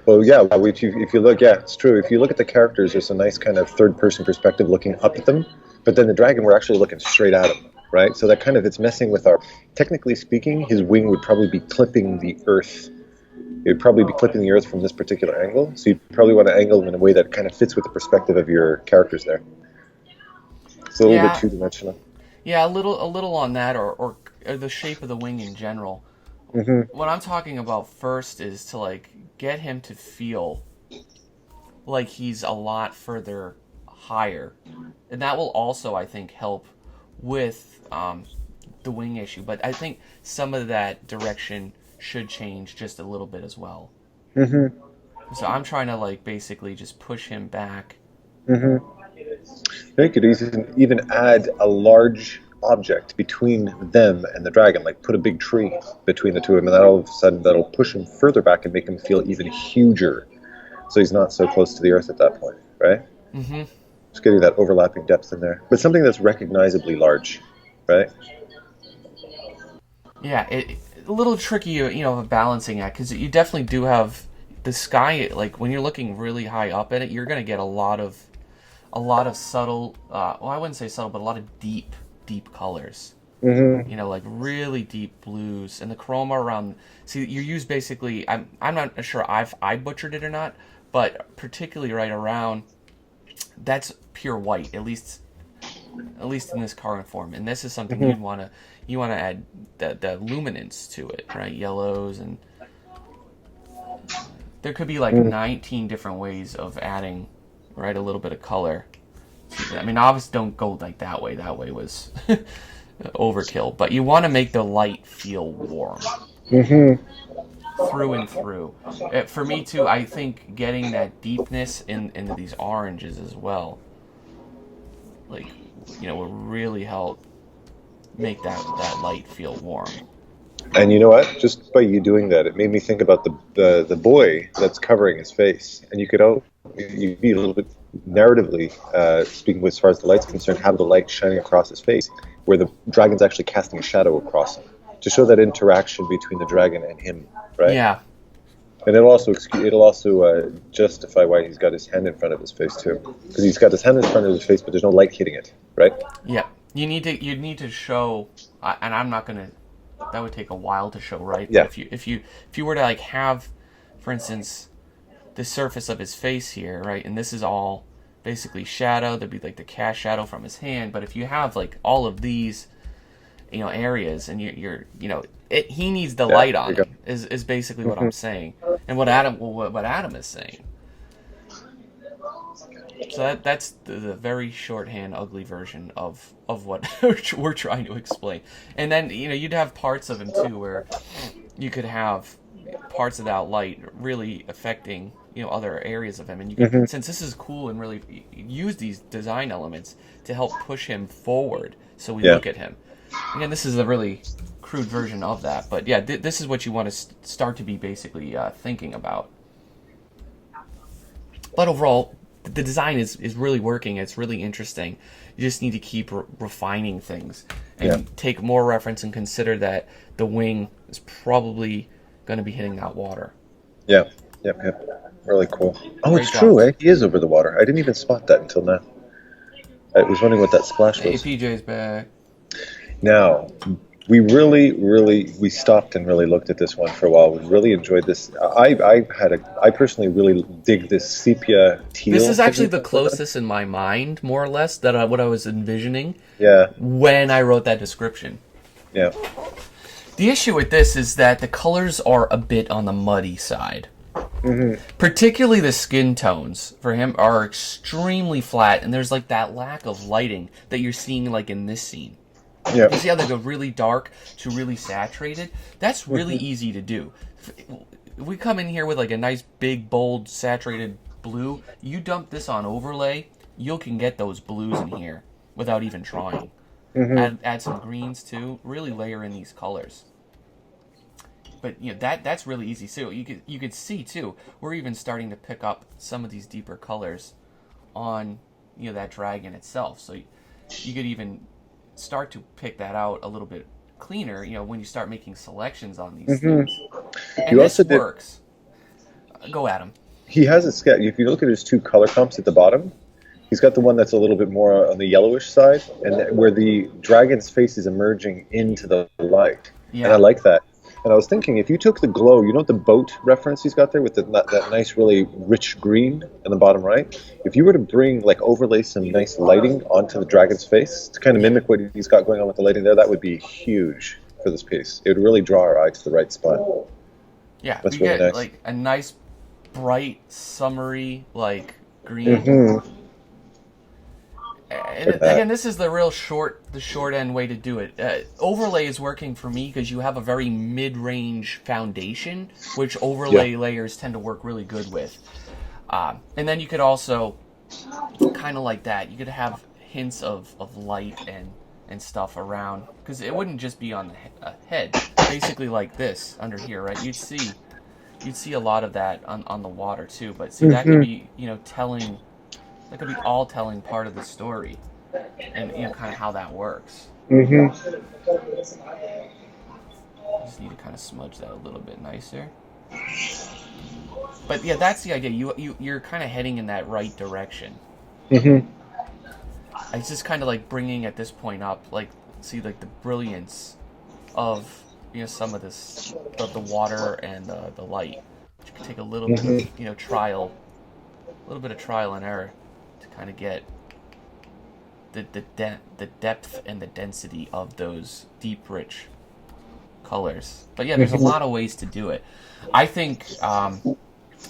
Well, yeah, if you look, it's true. If you look at the characters, there's a nice kind of third-person perspective looking up at them. But then the dragon, we're actually looking straight at him. Right, so that kind of, it's messing with our, technically speaking, his wing would probably be clipping the earth. It would probably be clipping the earth from this particular angle. So you'd probably want to angle him in a way that kind of fits with the perspective of your characters there. It's a little bit two-dimensional. Yeah, a little on that, or the shape of the wing in general. What I'm talking about first is to like get him to feel like he's a lot further higher, and that will also, I think, help with the wing issue. But I think some of that direction should change just a little bit as well. So I'm trying to like basically just push him back. They could even add a large object between them and the dragon, like put a big tree between the two of them, and that all of a sudden that'll push him further back and make him feel even huger, so he's not so close to the earth at that point, right? Just getting that overlapping depth in there, but something that's recognizably large, right? Yeah, a little tricky, of a balancing act, because you definitely do have the sky. Like when you're looking really high up at it, you're going to get a lot of subtle. Well, I wouldn't say subtle, but a lot of deep colors. Like really deep blues, and the chroma around. See, you use basically. I'm not sure I butchered it or not, but particularly right around. That's pure white, at least in this current form, and this is something you want to add the luminance to it, right? Yellows, and there could be like 19 different ways of adding, right, a little bit of color. I mean, obviously don't go like that way. That way was overkill, but you want to make the light feel warm. through and through. For me too, I think getting that deepness into these oranges as well, like, will really help make that light feel warm. And you know what? Just by you doing that, it made me think about the boy that's covering his face. And you be a little bit narratively speaking as far as the light's concerned, have the light shining across his face, where the dragon's actually casting a shadow across him to show that interaction between the dragon and him, right? Yeah, And it'll also justify why he's got his hand in front of his face too, because he's got his hand in front of his face, but there's no light hitting it, right? yeah. You need to show, and I'm not gonna. That would take a while to show, right? Yeah. But if you were to like have, for instance, the surface of his face here, right, and this is all basically shadow. There'd be like the cast shadow from his hand. But if you have like all of these, areas, and he needs the light on there you him is basically what I'm saying, and what Adam is saying. So that's the very shorthand, ugly version of what we're trying to explain. And then you'd have parts of him too, where you could have parts of that light really affecting other areas of him, and you can, since this is cool, and really use these design elements to help push him forward. So we look at him. Again, this is a really crude version of that, but yeah, this is what you want to start to be basically thinking about. But overall, the design is really working. It's really interesting. You just need to keep refining things and take more reference and consider that the wing is probably going to be hitting that water. Yeah. Yep. Really cool. Oh, Great it's job. true, eh? He is over the water. I didn't even spot that until now. I was wondering what that splash Hey, was. PJ's back. Now, we stopped and really looked at this one for a while. We really enjoyed this. I personally really dig this sepia teal. This is actually the closest in my mind, more or less, that what I was envisioning. Yeah. When I wrote that description. Yeah. The issue with this is that the colors are a bit on the muddy side. Mm-hmm. Particularly the skin tones for him are extremely flat, and there's like that lack of lighting that you're seeing like in this scene. Yeah. You see how they go really dark to really saturated? That's really easy to do. If we come in here with like a nice big bold saturated blue, you dump this on overlay, you can get those blues in here without even trying. Add some greens too. Really layer in these colors. But that's really easy too. You could see too. We're even starting to pick up some of these deeper colors on that dragon itself. So you could even start to pick that out a little bit cleaner. When you start making selections on these things. And You this also did- works. Go Adam. He has a sketch. If you look at his two color comps at the bottom, he's got the one that's a little bit more on the yellowish side, and where the dragon's face is emerging into the light. Yeah. And I like that. And I was thinking, if you took the glow, the boat reference he's got there with that nice, really rich green in the bottom right. If you were to overlay some nice lighting onto the dragon's face to kind of mimic what he's got going on with the lighting there, that would be huge for this piece. It would really draw our eye to the right spot. Yeah, That's you really get nice. like a nice, bright, summery green. Mm-hmm. And again, this is the short end way to do it. Overlay is working for me because you have a very mid-range foundation, which overlay layers tend to work really good with. And then you could also, kind of like that, you could have hints of light and stuff around, because it wouldn't just be on the head. Basically like this under here, right? You'd see a lot of that on the water too. But see, that could be telling. That could be all telling part of the story, and kind of how that works. Just need to kind of smudge that a little bit nicer. But yeah, that's the idea. You're kind of heading in that right direction. It's just kind of like bringing at this point up, see the brilliance of some of this, of the water and the light. Which could take a little bit of trial, a little bit of trial and error to kind of get the depth and the density of those deep, rich colors. But yeah, there's a lot of ways to do it. I think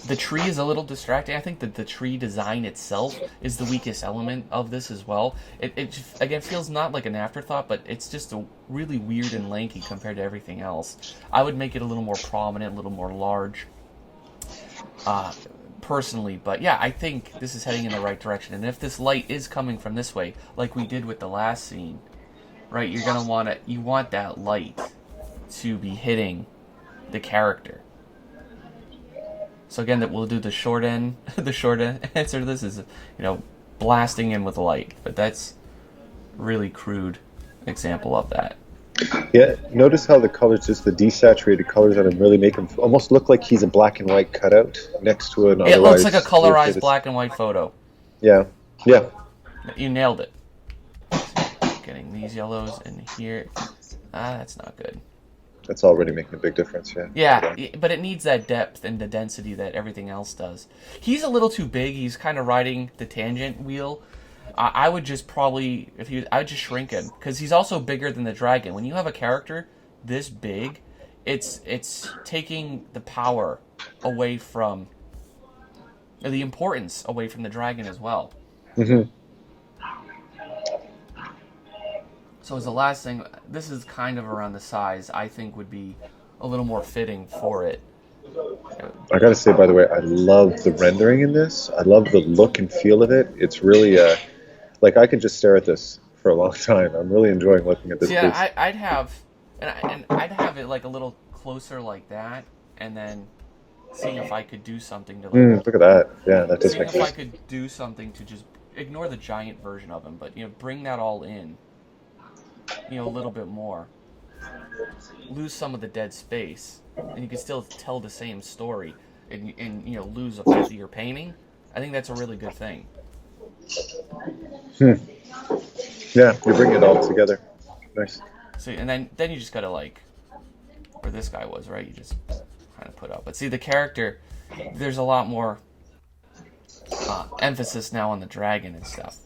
The tree is a little distracting. I think that the tree design itself is the weakest element of this as well. It again feels not like an afterthought, but it's just a really weird and lanky compared to everything else. I would make it a little more prominent, a little more large, uh, personally. But yeah, I think this is heading in the right direction. And if this light is coming from this way, like we did with the last scene, right? You're gonna want it. You want that light to be hitting the character. So again, that we'll do the short end. The short end answer to this is, blasting in with light. But that's really crude example of that. Yeah, notice how the colors, just the desaturated colors on him, really make him almost look like he's a black and white cutout next to an It looks otherwise like a colorized black and white photo. Yeah, yeah. You nailed it. Getting these yellows in here. That's not good. That's already making a big difference, yeah. Yeah, but it needs that depth and the density that everything else does. He's a little too big. He's kind of riding the tangent wheel. I would just probably, I would just shrink him, because he's also bigger than the dragon. When you have a character this big, it's taking the power away from, the importance away from the dragon as well. Mm-hmm. So as the last thing, this is kind of around the size I think would be a little more fitting for it. I gotta say, by the way, I love the rendering in this. I love the look and feel of it. It's really, like, I could just stare at this for a long time. I'm really enjoying looking at this. Yeah, I'd have, and I'd have it like a little closer like that, and then seeing if I could do something to look at that. Yeah, that does make sense. Seeing if I could do something to just ignore the giant version of him, but bring that all in. A little bit more. Lose some of the dead space, and you can still tell the same story, and lose a fifth of your painting. I think that's a really good thing. Yeah, you bring it all together. Nice. So, and then you just gotta where this guy was, right? You just kind of put up. But see, the character, there's a lot more emphasis now on the dragon and stuff.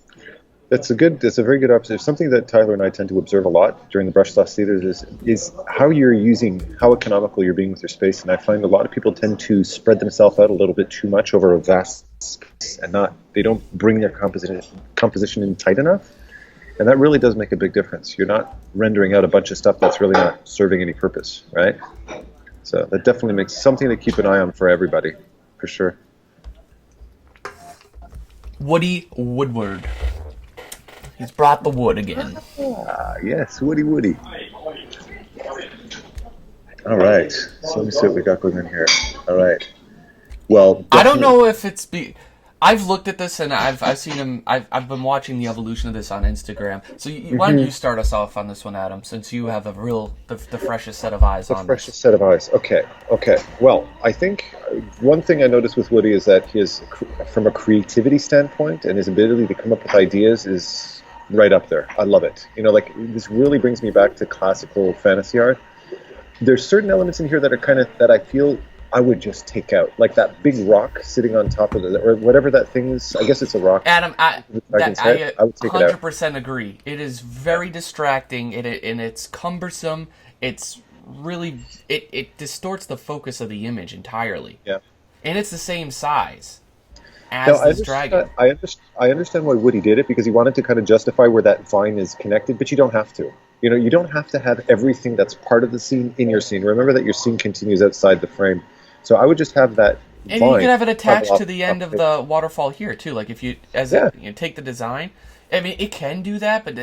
That's a very good observation. Something that Tyler and I tend to observe a lot during the brush class theaters is how how economical you're being with your space. And I find a lot of people tend to spread themselves out a little bit too much over a vast space, and they don't bring their composition in tight enough. And that really does make a big difference. You're not rendering out a bunch of stuff that's really not serving any purpose, right? So that definitely makes something to keep an eye on for everybody, for sure. Woody Woodward. He's brought the wood again. Yes, Woody. All right. So let me see what we got going on here. All right. Well, I don't know if it's I've looked at this and I've seen him. I've been watching the evolution of this on Instagram. So why don't you start us off on this one, Adam? Since you have the freshest set of eyes on this. The freshest set of eyes. Okay. Well, I think one thing I noticed with Woody is that from a creativity standpoint, and his ability to come up with ideas is right up there. I love it. This really brings me back to classical fantasy art. There's certain elements in here that are that I feel I would just take out, like that big rock sitting on top of or whatever that thing is. I guess it's a rock. Adam, I would take 100% it agree. It is very distracting, and it's cumbersome. It's really it distorts the focus of the image entirely. Yeah, and it's the same size as this dragon. I understand why Woody did it, because he wanted to kind of justify where that vine is connected, but you don't have to. You don't have to have everything that's part of the scene in your scene. Remember that your scene continues outside the frame. So I would just have that and vine. You can have it attached to the end of the waterfall here too. Like if you take the design, I mean it can do that, but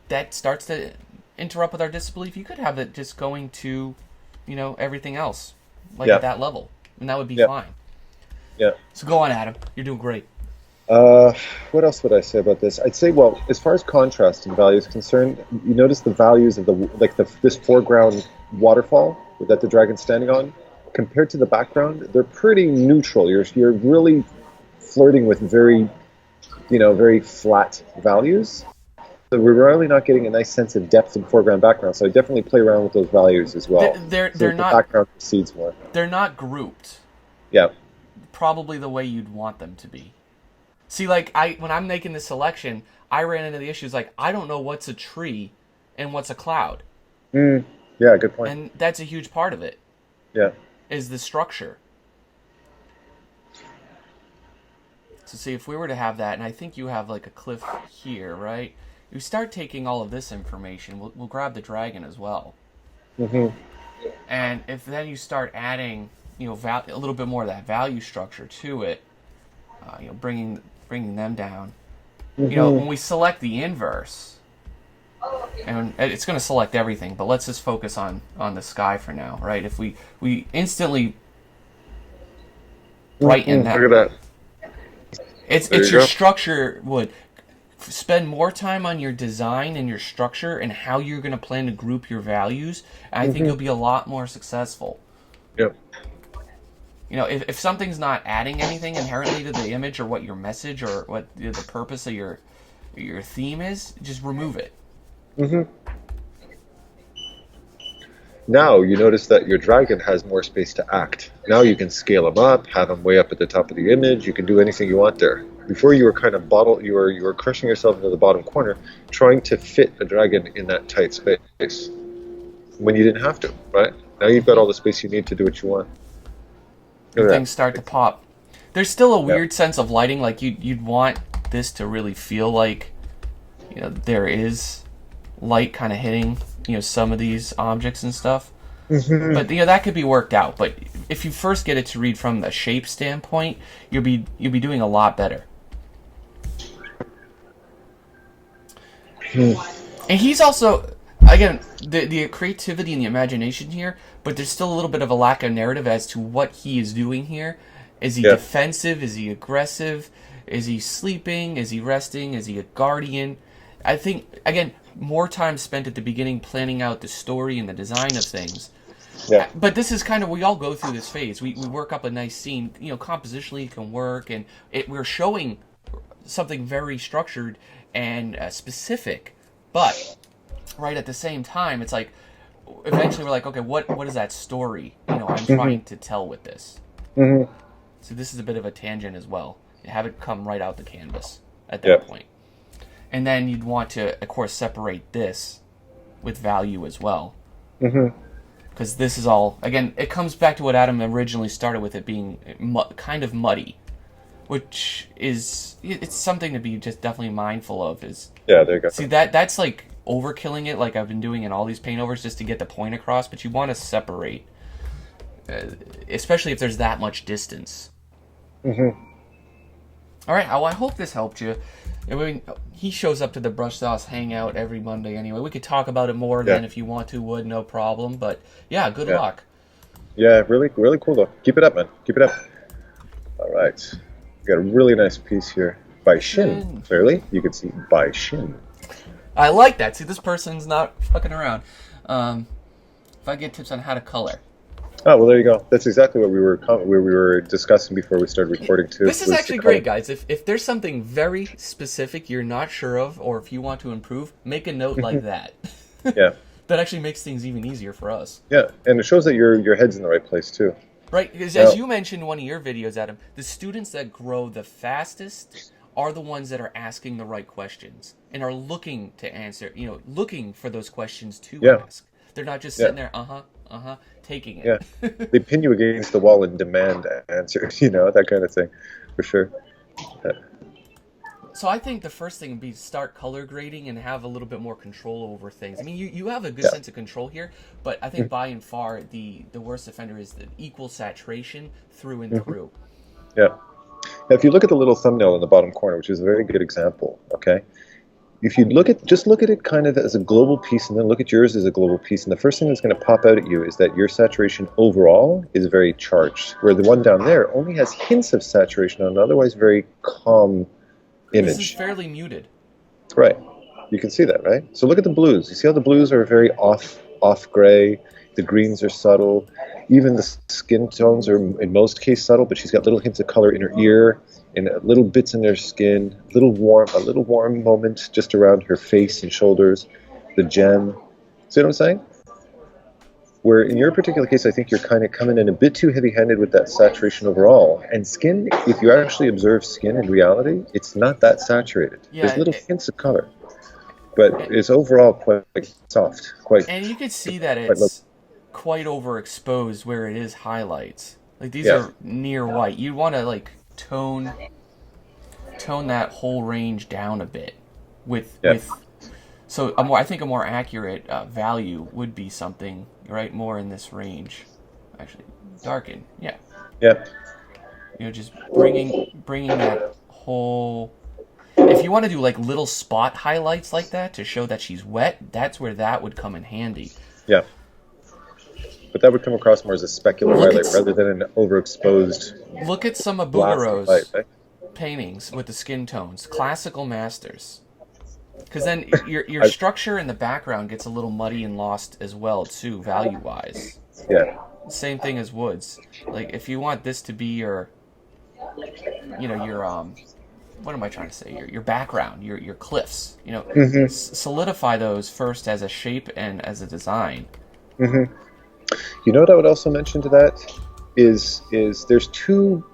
that starts to interrupt with our disbelief. You could have it just going to, everything else at that level, and that would be fine. Yeah. So go on, Adam. You're doing great. What else would I say about this? I'd say, well, as far as contrast and value is concerned, you notice the values of this foreground waterfall that the dragon's standing on, compared to the background, they're pretty neutral. You're really flirting with very flat values. So we're really not getting a nice sense of depth in foreground background. So I definitely play around with those values as well. They're the not background precedes more. They're not grouped. Yeah. Probably the way you'd want them to be. See, when I'm making this selection, I ran into the issues I don't know what's a tree and what's a cloud. Yeah, good point. And that's a huge part of it. Yeah. Is the structure. So see, if we were to have that, and I think you have like a cliff here, right? You start taking all of this information. We'll grab the dragon as well. Mm-hmm. And if then you start adding, a little bit more of that value structure to it, bringing them down. Mm-hmm. When we select the inverse, and it's going to select everything, but let's just focus on the sky for now, right? If we instantly brighten that, Look at that. it's your structure would spend more time on your design and your structure and how you're going to plan to group your values. And I think you'll be a lot more successful. Yep. If something's not adding anything inherently to the image or what your message or what the purpose of your theme is, just remove it. Mm-hmm. Now you notice that your dragon has more space to act. Now you can scale him up, have him way up at the top of the image. You can do anything you want there. Before you were kind of you were crushing yourself into the bottom corner, trying to fit a dragon in that tight space when you didn't have to, right? Now you've got all the space you need to do what you want. Things start to pop. There's still a weird sense of lighting, like you'd want this to really feel like there is light kind of hitting some of these objects and stuff. Mm-hmm. But that could be worked out. But if you first get it to read from the shape standpoint, you'll be doing a lot better. And he's also, again, the creativity and the imagination here, but there's still a little bit of a lack of narrative as to what he is doing here. Is he defensive? Is he aggressive? Is he sleeping? Is he resting? Is he a guardian? I think, again, more time spent at the beginning planning out the story and the design of things. Yeah. But this is kind of, we all go through this phase. We work up a nice scene. Compositionally it can work, and we're showing something very structured and specific. But right at the same time, it's like, eventually we're like, okay, what is that story I'm trying to tell with this? Mm-hmm. So this is a bit of a tangent as well. Have it come right out the canvas at that point. And then you'd want to, of course, separate this with value as well. Because this is all, again, it comes back to what Adam originally started with, it being kind of muddy. Which is, it's something to be just definitely mindful of. There you go. See, that's like overkilling it, like I've been doing in all these paint overs just to get the point across, but you want to separate. Especially if there's that much distance. All right, well, I hope this helped you. I mean, he shows up to the Brush Sauce Hangout every Monday anyway. We could talk about it more then if you want to, Wood, no problem. But yeah, good luck. Yeah, really, really cool though. Keep it up, man. Keep it up. All right. We got a really nice piece here by Shin. Clearly, you can see by Shin. I like that. See, this person's not fucking around. If I get tips on how to color. Oh, well, there you go. That's exactly what we were discussing before we started recording, too. This is actually great, guys. If there's something very specific you're not sure of, or if you want to improve, make a note like that. Yeah. That actually makes things even easier for us. Yeah, and it shows that your head's in the right place, too. Right, because as you mentioned in one of your videos, Adam, the students that grow the fastest are the ones that are asking the right questions and are looking to answer, looking for those questions to ask. They're not just sitting there, taking it. Yeah, they pin you against the wall and demand answers, that kind of thing, for sure. Yeah. So I think the first thing would be start color grading and have a little bit more control over things. I mean, you have a good sense of control here, but I think by and far the worst offender is the equal saturation through and through. Yeah. Now, if you look at the little thumbnail in the bottom corner, which is a very good example, okay? If you look at it kind of as a global piece and then look at yours as a global piece, and the first thing that's going to pop out at you is that your saturation overall is very charged, where the one down there only has hints of saturation on an otherwise very calm image. This is fairly muted. Right. You can see that, right? So look at the blues. You see how the blues are very off gray, the greens are subtle, even the skin tones are in most cases subtle, but she's got little hints of color in her ear, and little bits in their skin, a little warm moment just around her face and shoulders, the gem. See what I'm saying? Where in your particular case, I think you're kind of coming in a bit too heavy-handed with that saturation overall. And skin, if you actually observe skin in reality, it's not that saturated. Yeah, there's little hints of color, but it's overall quite soft. And you can see that it's quite overexposed where it is highlights. Like these are near white. You want to tone tone that whole range down a bit with Yeah. with. So I think a more accurate value would be something right more in this range. Actually, darken. Yeah. Yeah. Just bringing that whole. If you want to do like little spot highlights like that to show that she's wet, that's where that would come in handy. Yeah. But that would come across more as a specular Look highlight at rather than an overexposed Look at some of blast of light. Bugaro's Right? paintings with the skin tones, classical masters. Because then your structure in the background gets a little muddy and lost as well too, value wise. Yeah. Same thing as woods. Like if you want this to be your what am I trying to say? Your background, your cliffs. Solidify those first as a shape and as a design. Mm-hmm. You know what I would also mention to that is there's two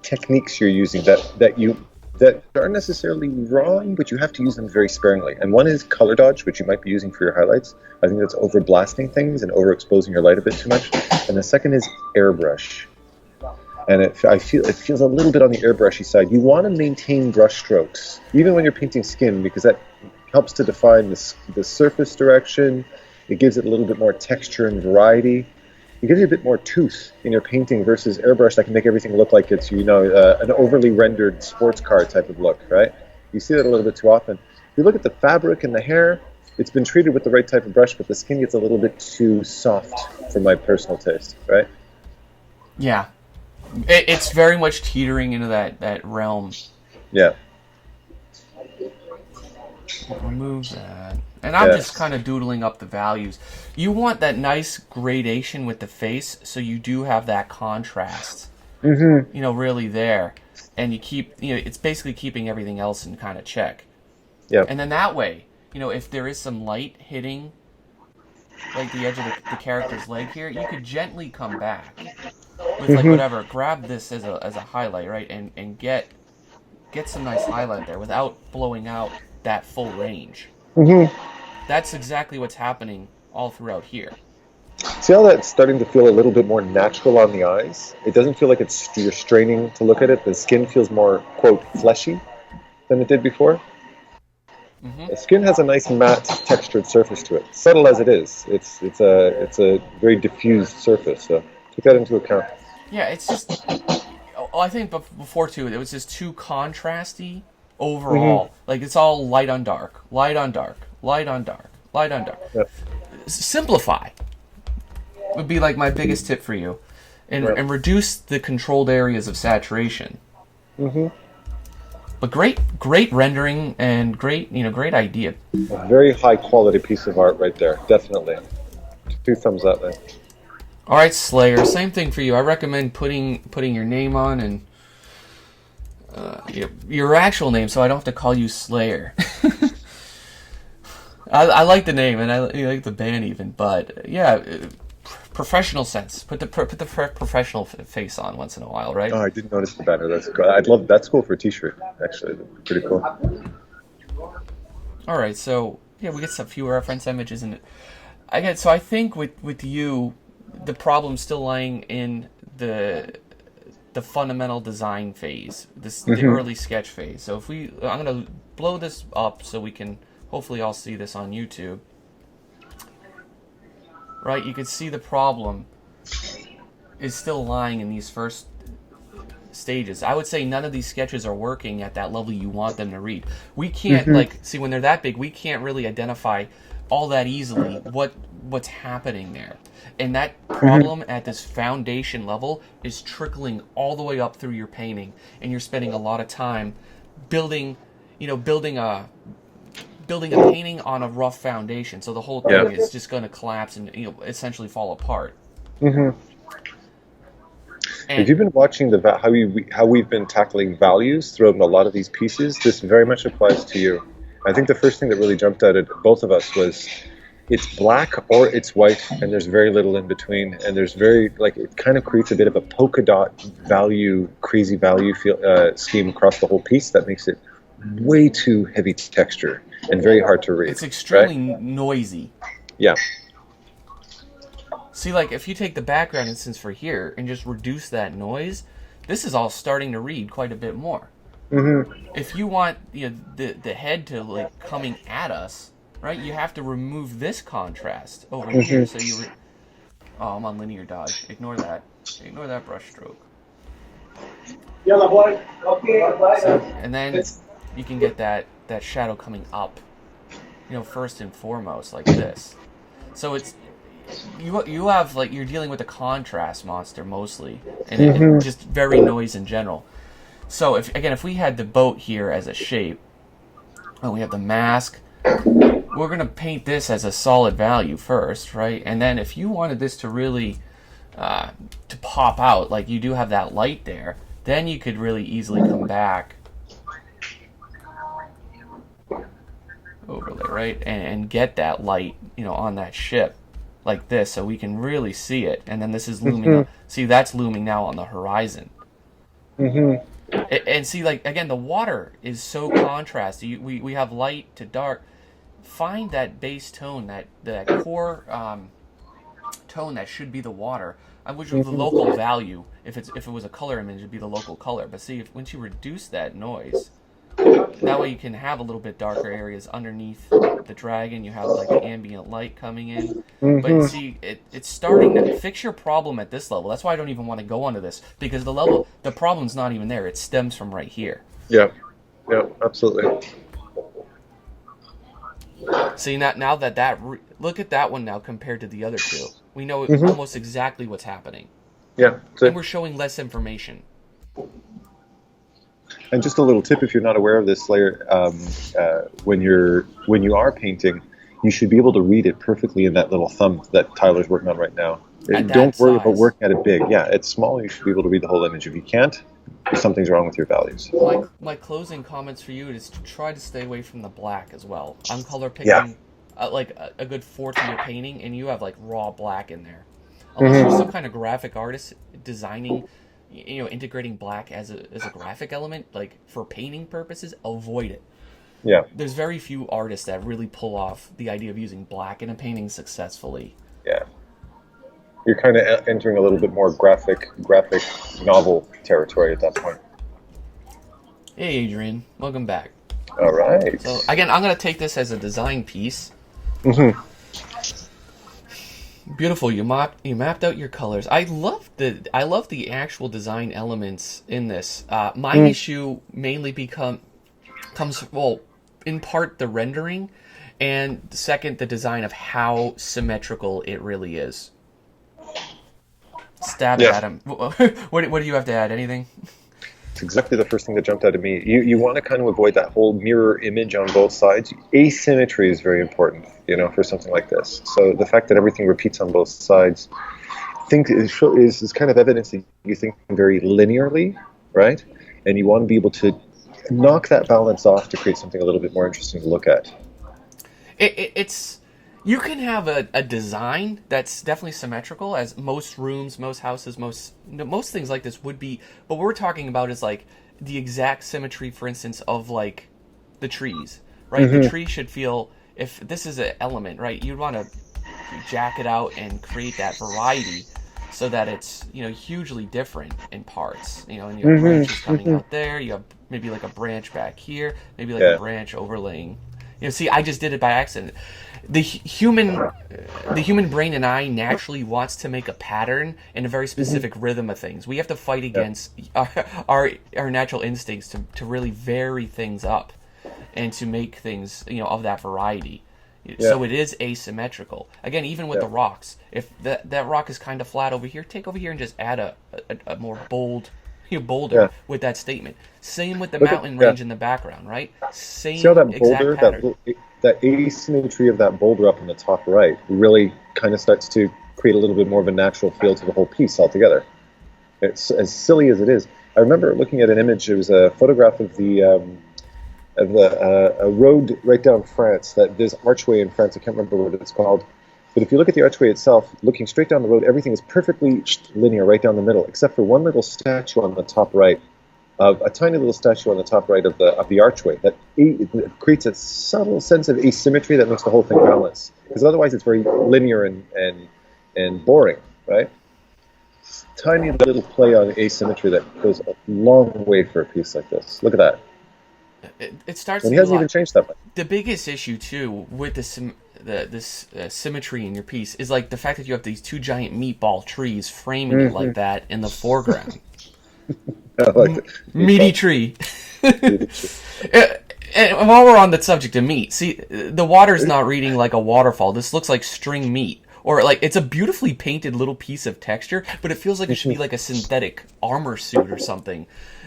techniques you're using that aren't necessarily wrong, but you have to use them very sparingly. And one is color dodge, which you might be using for your highlights. I think that's overblasting things and overexposing your light a bit too much. And the second is airbrush. And it feels a little bit on the airbrushy side. You want to maintain brush strokes, even when you're painting skin, because that helps to define the surface direction. It gives it a little bit more texture and variety. It gives you a bit more tooth in your painting versus airbrush that can make everything look like it's, an overly rendered sports car type of look, right? You see that a little bit too often. If you look at the fabric and the hair, it's been treated with the right type of brush, but the skin gets a little bit too soft for my personal taste, right? Yeah. It's very much teetering into that realm. Yeah. Remove that. And I'm just kind of doodling up the values. You want that nice gradation with the face, so you do have that contrast. Mm-hmm. Really there. And you keep, it's basically keeping everything else in kind of check. Yeah. And then that way, if there is some light hitting, like the edge of the character's leg here, you could gently come back with like whatever. Grab this as a highlight, right? And get some nice highlight there without blowing out that full range. Mm-hmm. That's exactly what's happening all throughout here. See how that's starting to feel a little bit more natural on the eyes? It doesn't feel like you're straining to look at it. The skin feels more, quote, fleshy than it did before. Mm-hmm. The skin has a nice matte textured surface to it, subtle as it is. It's a very diffused surface, so take that into account. Yeah, it's just, I think before too, it was just too contrasty overall. Mm-hmm. Like it's all light on dark, light on dark, light on dark, light on dark. Yep. Simplify would be like my biggest tip for you, and reduce the controlled areas of saturation. Mm-hmm. But great rendering and great idea. A very high quality piece of art right there, definitely. 2 thumbs up there. All right, Slayer. Same thing for you. I recommend putting your name on and your actual name, so I don't have to call you Slayer. I like the name and I like the band even, but yeah, professional sense. Put the professional face on once in a while, right? Oh, I didn't notice the banner. That's cool. That's cool for a T-shirt. Actually, pretty cool. All right, so yeah, we get some few reference images and I think with you, the problem's still lying in the fundamental design phase, the early sketch phase. So I'm gonna blow this up so we can hopefully all see this on YouTube. Right, you can see the problem is still lying in these first stages. I would say none of these sketches are working at that level you want them to read. We can't see when they're that big, we can't really identify all that easily what's happening there. And that problem at this foundation level is trickling all the way up through your painting, and you're spending a lot of time building a painting on a rough foundation. So the whole thing is just going to collapse and essentially fall apart. Mm-hmm. If you've been watching how we've been tackling values throughout a lot of these pieces, this very much applies to you. I think the first thing that really jumped out at both of us was it's black or it's white, and there's very little in between, and there's it kind of creates a bit of a polka dot crazy value scheme across the whole piece that makes it way too heavy texture and very hard to read. It's extremely noisy. Yeah. See, like, if you take the background instance for here and just reduce that noise, this is all starting to read quite a bit more. Mm-hmm. If you want the head to like coming at us, right, you have to remove this contrast over here. So Mm-hmm. oh, I'm on linear dodge. Ignore that brush stroke. Yalla boy. Okay, See, bye. and then you can get that shadow coming up. First and foremost, like this. So it's you have like you're dealing with a contrast monster mostly, and it Mm-hmm. just very noise in general. So if we had the boat here as a shape, and we have the mask, we're gonna paint this as a solid value first, right? And then if you wanted this to really to pop out, like you do have that light there, then you could really easily come back overlay, right, and get that light, on that ship like this, so we can really see it. And then this is looming Mm-hmm. up. See, that's looming now on the horizon. Mm-hmm. And see, like again, the water is so contrasty. We have light to dark. Find that base tone, that core tone that should be the water, which is the local value. If it was a color image, it'd be the local color. But see, once you reduce that noise, that way you can have a little bit darker areas underneath the dragon. You have like the ambient light coming in. But Mm-hmm. see, it's starting to fix your problem at this level. That's why I don't even want to go onto this, because the problem's not even there. It stems from right here. Yeah. Yeah. Absolutely. See, now that look at that one now compared to the other two. We know Mm-hmm. almost exactly what's happening, Yeah. and So, we're showing less information. and just a little tip, if you're not aware of this layer, when you are painting, you should be able to read it perfectly in that little thumb that Tyler's working on right now. At that Don't worry about size, working at it big. Yeah, it's small. You should be able to read the whole image. If you can't, something's wrong with your values. my closing comments for you is to try to stay away from the black as well. I'm color Yeah. picking like a good fourth of your painting, and you have like raw black in there. Unless you're some Mm-hmm. kind of graphic artist designing, integrating black as a graphic element, like for painting purposes, avoid it. Yeah. There's very few artists that really pull off the idea of using black in a painting successfully. Yeah. You're kind of entering a little bit more graphic novel territory at that point. Hey, Adrian, welcome back. All right. So again, I'm gonna take this as a design piece. Mm-hmm. Beautiful. You mapped out your colors. I love the actual design elements in this. My issue mainly comes, well, in part the rendering, and second the design of how symmetrical it really is. Stab it Yeah. at him. What do you have to add? Anything? It's exactly the first thing that jumped out at me. You want to kind of avoid that whole mirror image on both sides. Asymmetry is very important, for something like this. So the fact that everything repeats on both sides, is kind of evidence that you think very linearly, right? And you want to be able to knock that balance off to create something a little bit more interesting to look at. It's you can have a design that's definitely symmetrical, as most rooms, most houses, most things like this would be. But what we're talking about is like the exact symmetry, for instance, of like the trees, right? The Mm-hmm. tree should feel, if this is an element, right? You'd want to jack it out and create that variety so that it's hugely different in parts. And you have branches Mm-hmm. coming Mm-hmm. out there. You have maybe like a branch back here, maybe like a Yeah. branch overlaying. See, I just did it by accident. The human, the human brain and eye naturally wants to make a pattern and a very specific rhythm of things. We have to fight Yeah. against our natural instincts to really vary things up and to make things of that variety. Yeah. So it is asymmetrical. Again, even with Yeah. the rocks, if that rock is kind of flat over here, take over here and just add a more bold, boulder Yeah. with that statement. Same with the Look at- mountain yeah. range in the background, right? See how Same that exact boulder, pattern. that asymmetry of that boulder up in the top right, really kind of starts to create a little bit more of a natural feel to the whole piece altogether. It's as silly as it is. I remember looking at an image. It was a photograph of a road right down France. That there's archway in France. I can't remember what it's called. But if you look at the archway itself, looking straight down the road, everything is perfectly linear right down the middle, except for one little statue on the top right, of a tiny little statue on the top right of the archway that it creates a subtle sense of asymmetry that makes the whole thing balance. Because otherwise, it's very linear and boring, right? tiny little play on asymmetry that goes a long way for a piece like this. Look at that. It starts And to he be a hasn't lot. even changed that much. The biggest issue too with this symmetry in your piece is like the fact that you have these two giant meatball trees framing it like that in the foreground. I like the Meaty tree. And while we're on the subject of meat, see, the water's not reading like a waterfall. This looks like string meat. Or like it's a beautifully painted little piece of texture, but it feels like it should be like a synthetic armor suit or something.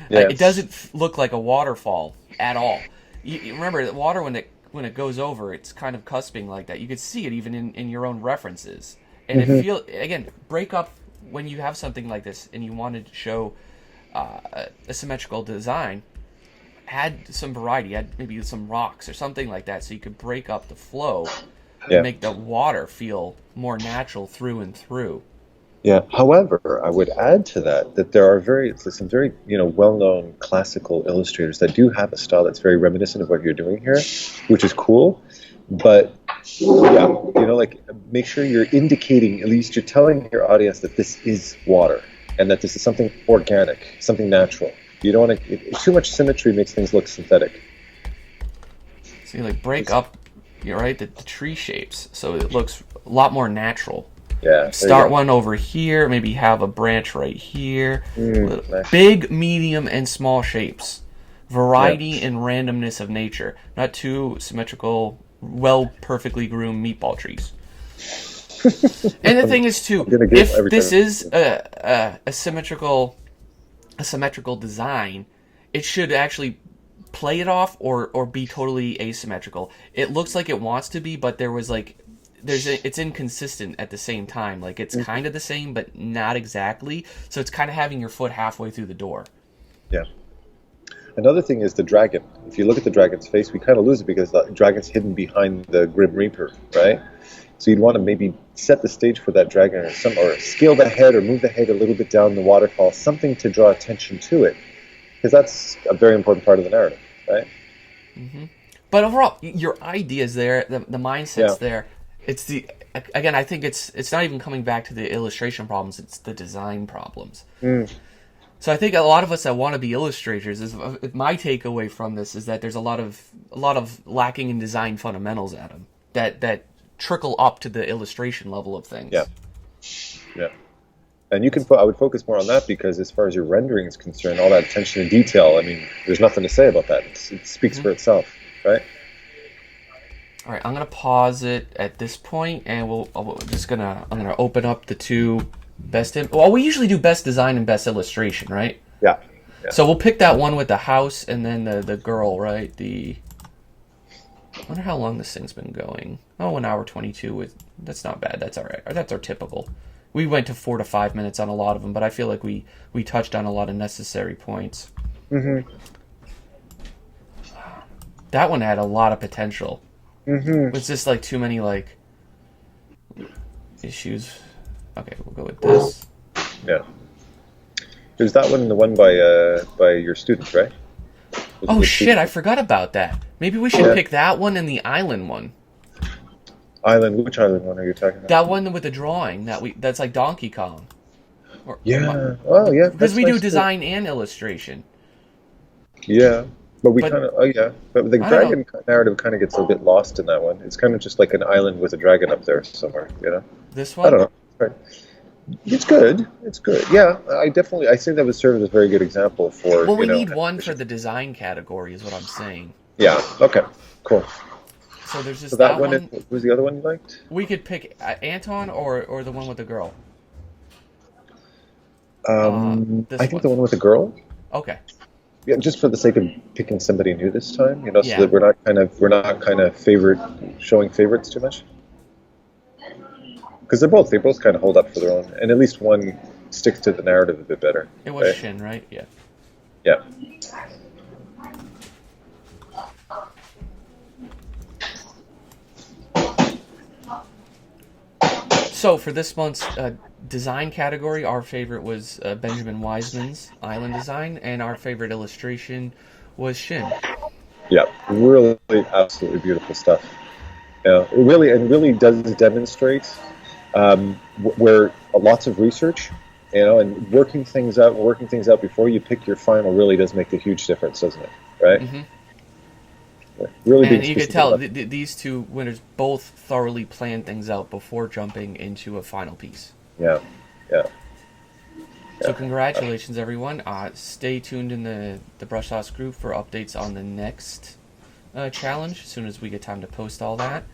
Yes. It doesn't look like a waterfall at all. You remember the water when it goes over, it's kind of cusping like that. You could see it even in your own references, and it break up when you have something like this and you wanted to show a symmetrical design. Add some variety, add maybe some rocks or something like that, so you could break up the flow and make the water feel more natural through and through. Yeah. However, I would add to that there are some very well-known classical illustrators that do have a style that's very reminiscent of what you're doing here, which is cool. But yeah, like make sure you're indicating, at least you're telling your audience that this is water and that this is something organic, something natural. You don't want to. Too much symmetry makes things look synthetic. So you like break up, the tree shapes, so it looks a lot more natural. Yeah. Start one over here, maybe have a branch right here. Nice. Big, medium, and small shapes. Variety and randomness of nature. Not two symmetrical, perfectly groomed meatball trees. And the thing is too, if this is a symmetrical design, it should actually play it off or be totally asymmetrical. It looks like it wants to be, but it's inconsistent at the same time. Like it's kind of the same, but not exactly. So it's kind of having your foot halfway through the door. Yeah. Another thing is the dragon. If you look at the dragon's face, we kind of lose it because the dragon's hidden behind the Grim Reaper, right? So you'd want to maybe set the stage for that dragon or scale the head or move the head a little bit down the waterfall, something to draw attention to it. Because that's a very important part of the narrative, right? Mm-hmm. But overall, your idea's there, the mindset's there. It's again, I think it's not even coming back to the illustration problems, it's the design problems. So I think a lot of us that want to be illustrators, my takeaway from this is that there's a lot of lacking in design fundamentals at them that trickle up to the illustration level of things. Yeah. And I would focus more on that because as far as your rendering is concerned, all that attention to detail, I mean, there's nothing to say about that. It speaks for itself, right? All right, I'm gonna pause it at this point, and I'm gonna open up the two best. We usually do best design and best illustration, right? Yeah. So we'll pick that one with the house and then the girl, right? I wonder how long this thing's been going. Oh, 1 hour 22. That's not bad. That's all right. That's our typical. We went to 4 to 5 minutes on a lot of them, but I feel like we touched on a lot of necessary points. Mm-hmm. That one had a lot of potential. Mm-hmm. It's just like too many issues. Okay, we'll go with this. Yeah. There's that one and the one by your students, right? Oh shit! I forgot about that. Maybe we should pick that one and the island one. Which island one are you talking about? That one with the drawing that's like Donkey Kong. Because we do design and illustration. Yeah, but but the dragon narrative kind of gets a bit lost in that one. It's kind of just like an island with a dragon up there somewhere, This one? I don't know. It's good. Yeah, I think that would serve as a very good example for. Well, we need one for the design category, is what I'm saying. Yeah. Okay. Cool. So there's just that one. What was the other one you liked? We could pick Anton or the one with the girl. I think the one with the girl. Okay. Yeah, just for the sake of picking somebody new this time, so that we're not kind of showing favorites too much. Because they both kind of hold up for their own, and at least one sticks to the narrative a bit better. It was Shin, right? Yeah. Yeah. So for this month's design category, our favorite was Benjamin Wiseman's Island Design, and our favorite illustration was Shin. Yeah, really, absolutely beautiful stuff. Yeah, it really does demonstrate where lots of research You know, and working things out before you pick your final really does make a huge difference, doesn't it? Right? Mm-hmm. Really And being you could specific tell about- these two winners both thoroughly planned things out before jumping into a final piece. Yeah, yeah. So congratulations, everyone. Stay tuned in the Brush Sauce group for updates on the next challenge as soon as we get time to post all that.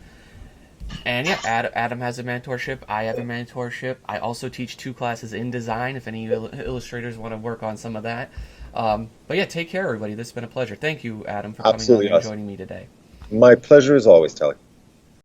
And yeah, Adam has a mentorship. I have a mentorship. I also teach 2 classes in design if any illustrators want to work on some of that. But yeah, take care, everybody. This has been a pleasure. Thank you, Adam, for coming Absolutely on and awesome. joining me today. My pleasure as always, Tally.